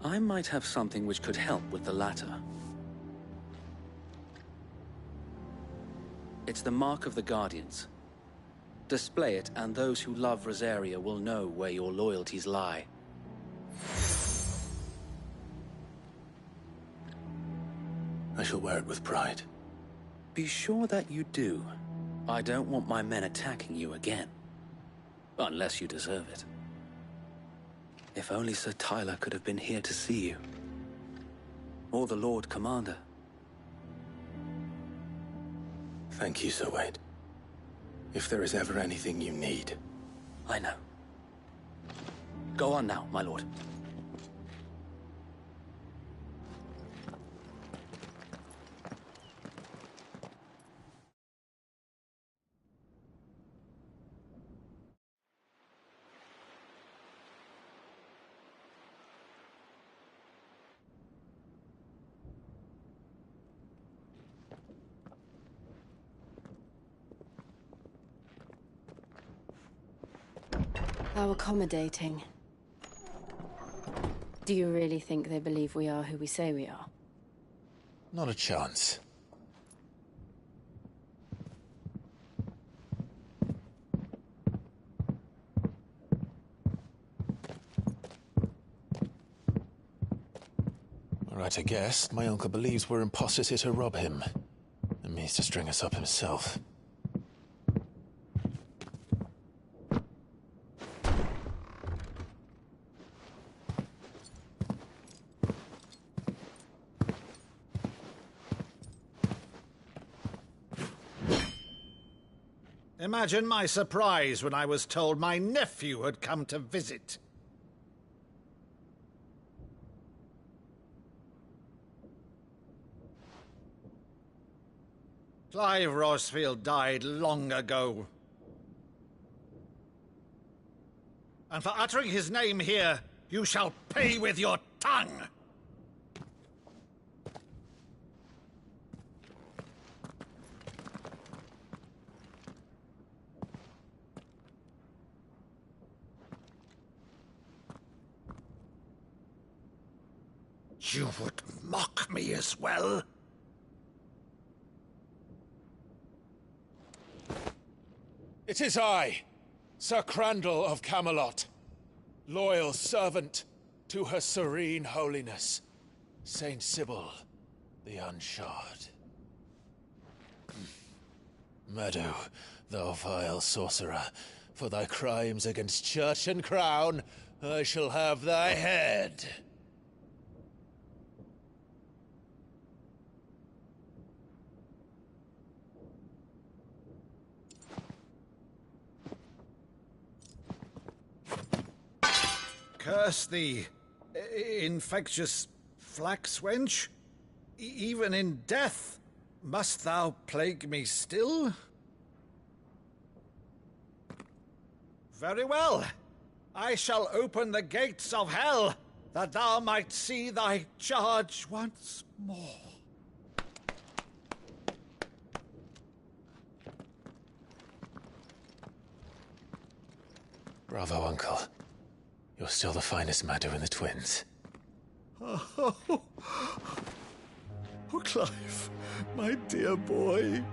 I might have something which could help with the latter. It's the mark of the Guardians. Display it, and those who love Rosaria will know where your loyalties lie. I shall wear it with pride. Be sure that you do. I don't want my men attacking you again. Unless you deserve it. If only Sir Tyler could have been here to see you. Or the Lord Commander. Thank you, Sir Wade. If there is ever anything you need. I know. Go on now, my lord. How accommodating. Do you really think they believe we are who we say we are? Not a chance. Right, I guess. My uncle believes we're imposters here to rob him. And means to string us up himself. Imagine my surprise when I was told my nephew had come to visit. Clive Rosefield died long ago. And for uttering his name here, you shall pay with your tongue! You would mock me as well? It is I, Sir Crandall of Camelot, loyal servant to Her Serene Holiness, Saint Sybil the Unshod. Meadow, thou vile sorcerer, for thy crimes against church and crown, I shall have thy head. Curse thee, infectious flax wench. Even in death, must thou plague me still? Very well. I shall open the gates of hell, that thou might see thy charge once more. Bravo, Uncle. You're still the finest Maddo in the twins. Oh, Clive, my dear boy,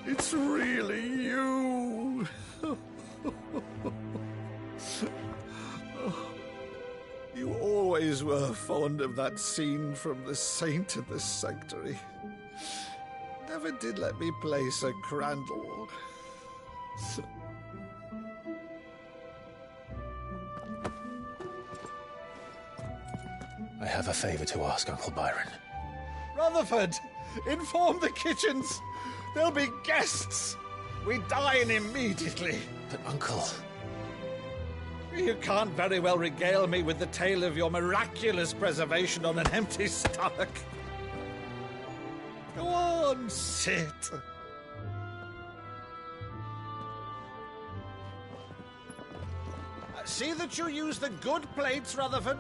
it's really you. You always were fond of that scene from The Saint in the Sanctuary. Never did let me play Sir Crandall. I have a favor to ask, Uncle Byron. Rutherford, inform the kitchens. There'll be guests. We dine immediately. But, Uncle... You can't very well regale me with the tale of your miraculous preservation on an empty stomach. Go on, sit. See that you use the good plates, Rutherford.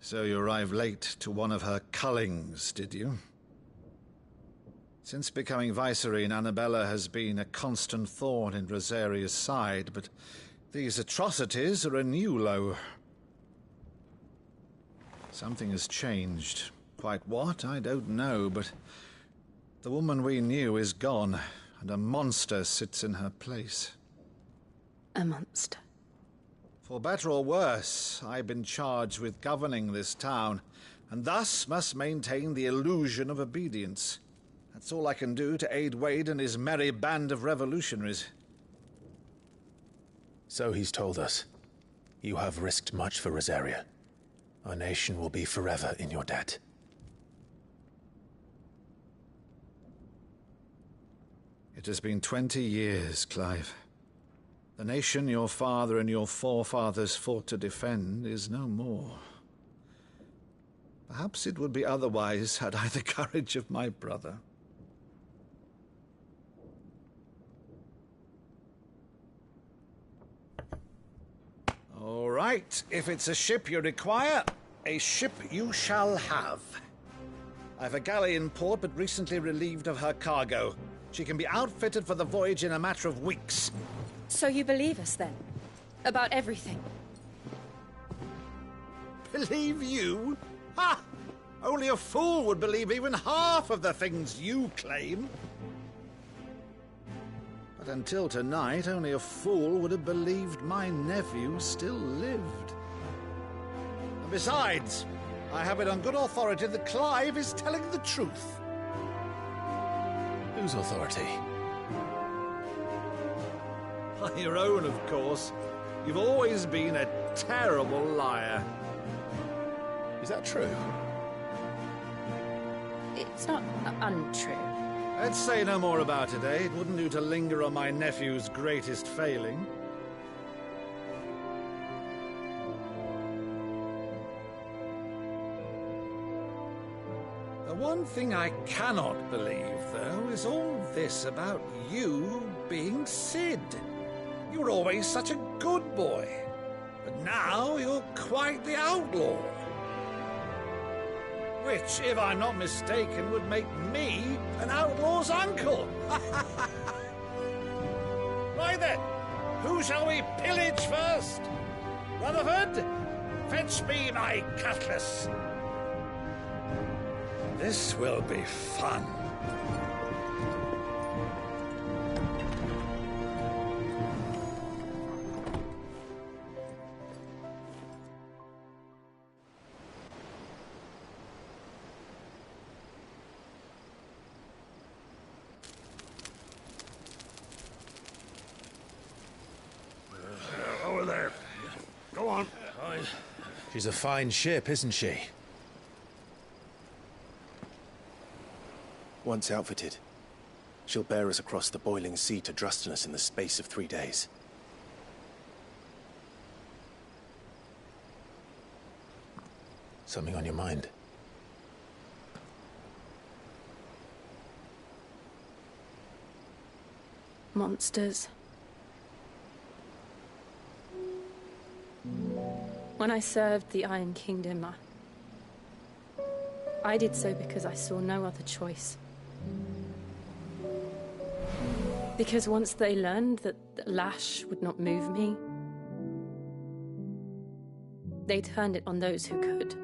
So you arrived late to one of her cullings, did you? Since becoming Vicereine, Annabella has been a constant thorn in Rosaria's side, but these atrocities are a new low. Something has changed. Quite what, I don't know, but the woman we knew is gone, and a monster sits in her place. A monster? For better or worse, I've been charged with governing this town, and thus must maintain the illusion of obedience. That's all I can do to aid Wade and his merry band of revolutionaries. So he's told us. You have risked much for Rosaria. Our nation will be forever in your debt. It has been 20 years, Clive. The nation your father and your forefathers fought to defend is no more. Perhaps it would be otherwise had I the courage of my brother. All right, if it's a ship you require, a ship you shall have. I've a galley in port, but recently relieved of her cargo. She can be outfitted for the voyage in a matter of weeks. So you believe us, then? About everything? Believe you? Ha! Only a fool would believe even half of the things you claim. But until tonight, only a fool would have believed my nephew still lived. And besides, I have it on good authority that Clive is telling the truth. Whose authority? By your own, of course. You've always been a terrible liar. Is that true? It's not untrue. Let's say no more about it, eh? It wouldn't do to linger on my nephew's greatest failing. The one thing I cannot believe, though, is all this about you being Sid. You were always such a good boy, but now you're quite the outlaw. Which, if I'm not mistaken, would make me an outlaw's uncle. Right then, who shall we pillage first? Rutherford, fetch me my cutlass. This will be fun. Over there. Go on. She's a fine ship, isn't she? Once outfitted, she'll bear us across the boiling sea to Drustinus in the space of 3 days. Something on your mind? Monsters. When I served the Iron Kingdom, I did so because I saw no other choice. Because once they learned that the lash would not move me, they turned it on those who could.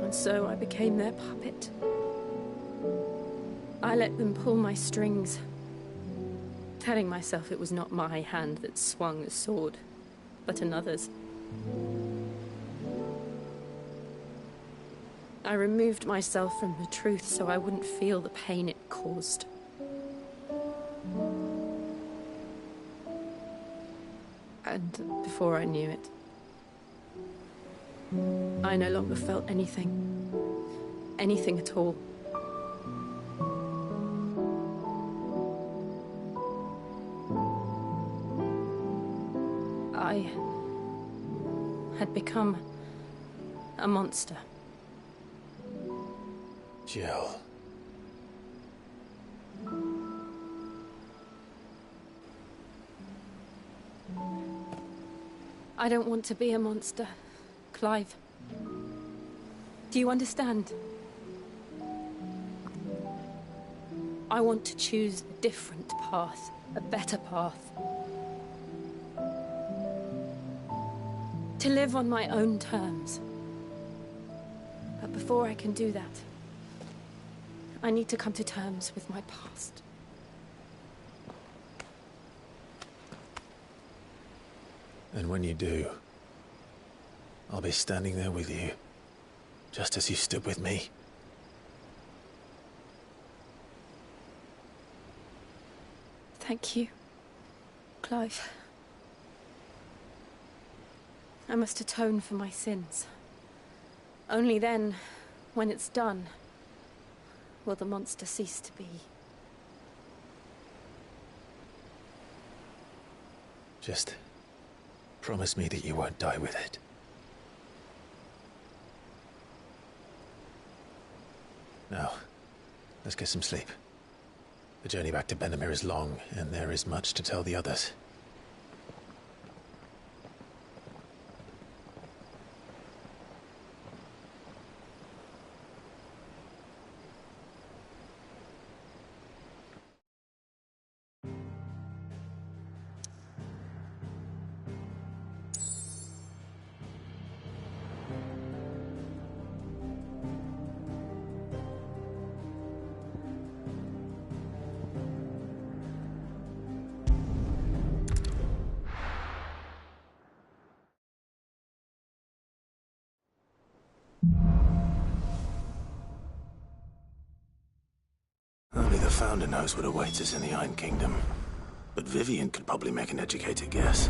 And so I became their puppet. I let them pull my strings, telling myself it was not my hand that swung a sword, but another's. I removed myself from the truth so I wouldn't feel the pain it caused. And before I knew it, I no longer felt anything. Anything at all. I had become a monster. Jill. I don't want to be a monster, Clive. Do you understand? I want to choose a different path, a better path. To live on my own terms. But before I can do that, I need to come to terms with my past. And when you do, I'll be standing there with you, just as you stood with me. Thank you, Clive. I must atone for my sins. Only then, when it's done, will the monster cease to be. Just promise me that you won't die with it. Now, let's get some sleep. The journey back to Benamir is long, and there is much to tell the others. Only the Founder knows what awaits us in the Iron Kingdom. But Vivian could probably make an educated guess.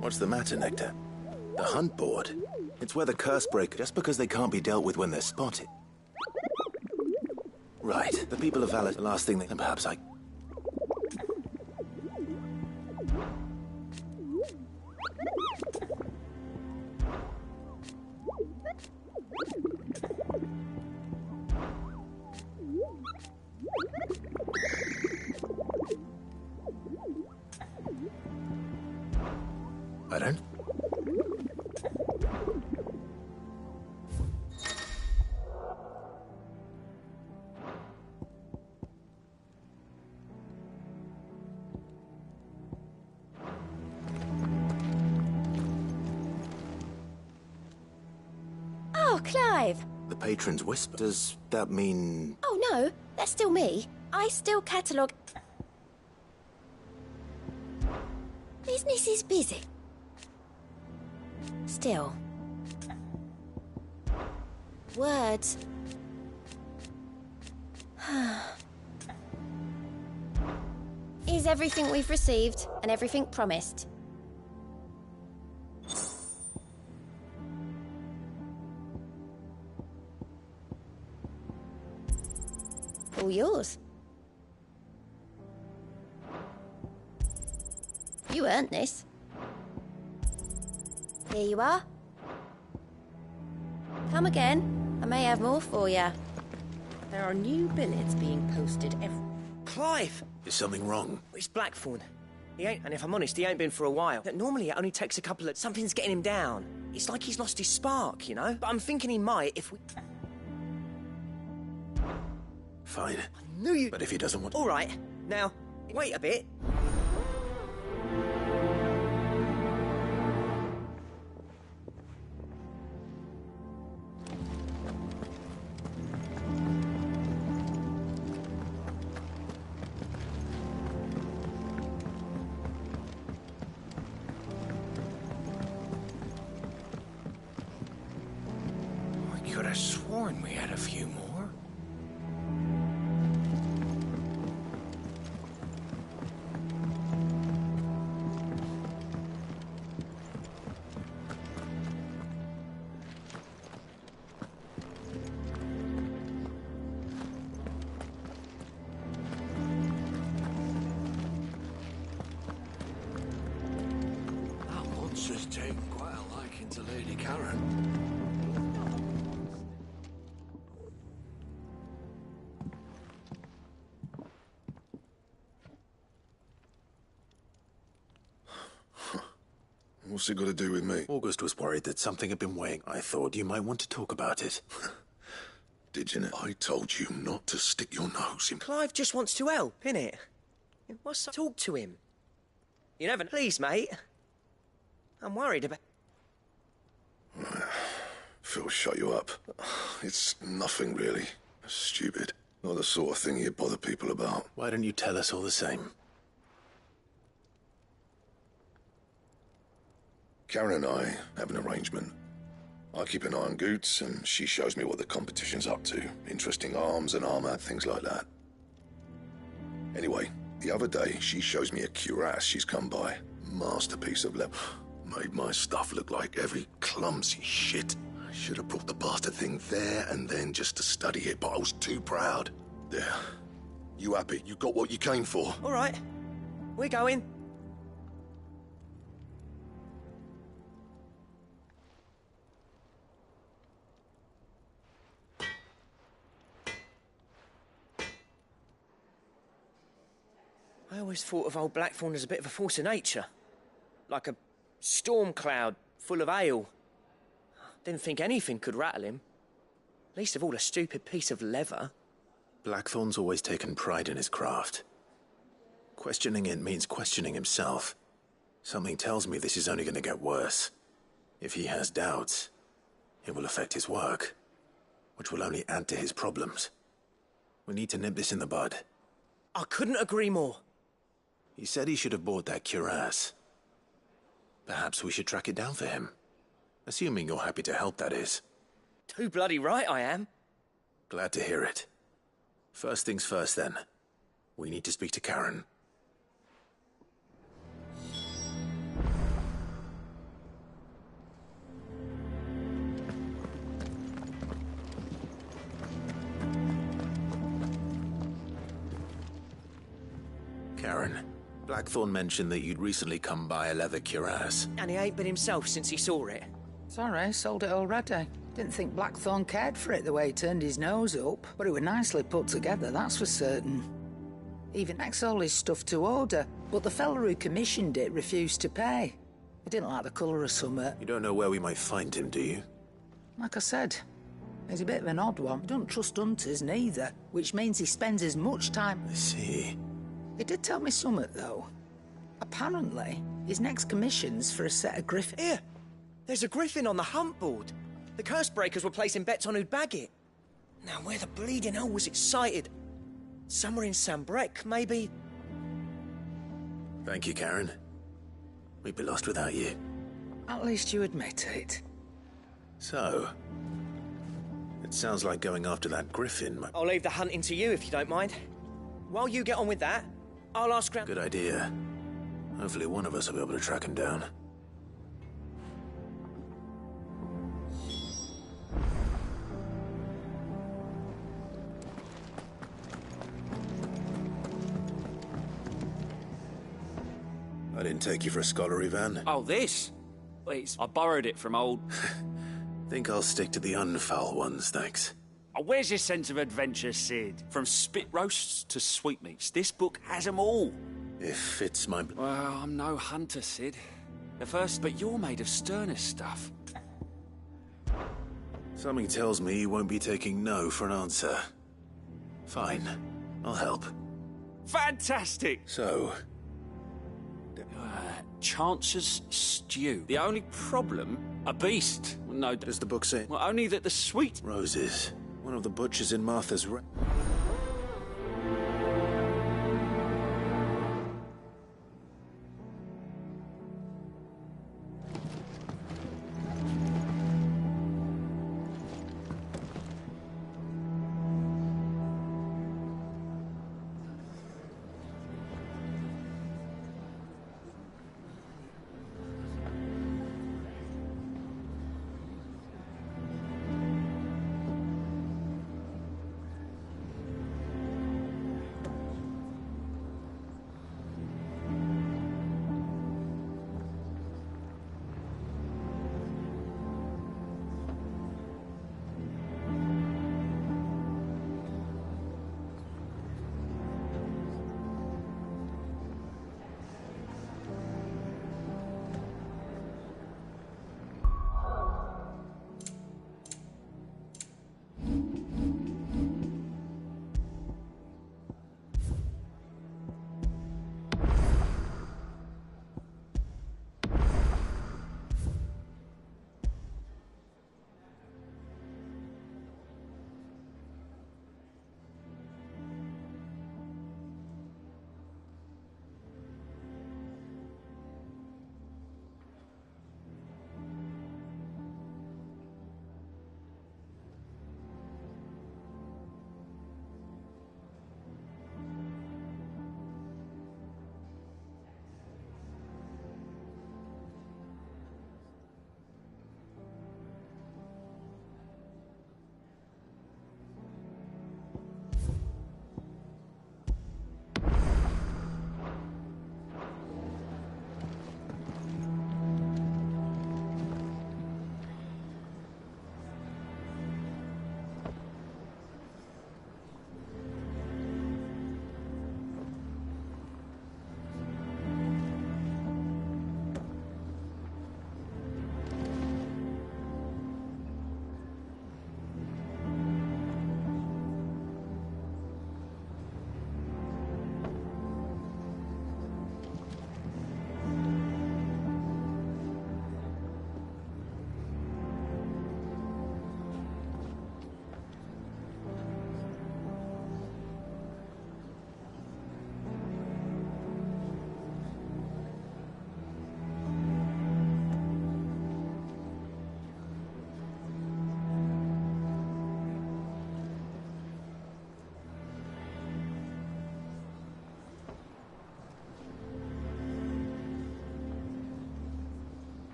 What's the matter, Nectar? The hunt board? It's where the curse break just because they can't be dealt with when they're spotted. Right, the people of Valor, the last thing they... And perhaps I... Pardon? Oh, Clive! The patron's whisper. Does that mean... Oh, no. That's still me. I still catalogue... Business is busy. Still. Words. Is everything we've received and everything promised? All yours. You earned this. Here you are. Come again. I may have more for you. There are new billets being posted every... Clive! Is something wrong? It's Blackthorn. He ain't, and if I'm honest, he ain't been for a while. Normally it only takes a couple of... Something's getting him down. It's like he's lost his spark, you know? But I'm thinking he might if we... Fine. I knew you... But if he doesn't want... All right. Now, wait a bit. I could have sworn we had a few more. Karen. What's it got to do with me? August was worried that something had been weighing. I thought you might want to talk about it. Did you know? I told you not to stick your nose in... Clive just wants to help, innit? What's up? Talk to him. You never... Please, mate. I'm worried about... Phil, shut you up. It's nothing, really. Stupid. Not the sort of thing you bother people about. Why don't you tell us all the same? Karen and I have an arrangement. I keep an eye on Goots, and she shows me what the competition's up to. Interesting arms and armor, things like that. Anyway, the other day, she shows me a cuirass she's come by. Masterpiece of leather. Made my stuff look like every clumsy shit. I should have brought the bastard thing there and then just to study it, but I was too proud. There. You happy? You got what you came for? All right. We're going. I always thought of old Blackthorn as a bit of a force of nature. Like a storm cloud full of ale. Didn't think anything could rattle him. Least of all a stupid piece of leather. Blackthorn's always taken pride in his craft. Questioning it means questioning himself. Something tells me this is only going to get worse. If he has doubts, it will affect his work, which will only add to his problems. We need to nip this in the bud. I couldn't agree more. He said he should have bought that cuirass. Perhaps we should track it down for him. Assuming you're happy to help, that is. Too bloody right I am. Glad to hear it. First things first, then. We need to speak to Karen. Karen, Blackthorn mentioned that you'd recently come by a leather cuirass. And he ain't been himself since he saw it. Sorry, sold it already. Didn't think Blackthorn cared for it the way he turned his nose up, but it was nicely put together, that's for certain. Even next all his stuff to order, but the fella who commissioned it refused to pay. He didn't like the colour of summit. You don't know where we might find him, do you? Like I said, he's a bit of an odd one. He don't trust hunters neither, which means he spends as much time... I see. He did tell me summit, though. Apparently, his next commission's for a set of griffins. Here! There's a griffin on the hunt board. The curse breakers were placing bets on who'd bag it. Now, where the bleeding hell was it sighted? Somewhere in Sambrec, maybe? Thank you, Karen. We'd be lost without you. At least you admit it. So, it sounds like going after that griffin. I'll leave the hunting to you, if you don't mind. While you get on with that, I'll ask around... Good idea. Hopefully one of us will be able to track him down. I didn't take you for a scholarly van. Oh, this? Please, I borrowed it from old... Think I'll stick to the unfoul ones, thanks. Oh, where's your sense of adventure, Sid? From spit roasts to sweetmeats, this book has them all. If it's my... Well, I'm no hunter, Sid. At first, but you're made of sterner stuff. Something tells me you won't be taking no for an answer. Fine, I'll help. Fantastic! So... Chance's stew. The only problem, a beast. No, does the book say? Well, only that the sweet... Roses. One of the butchers in Martha's...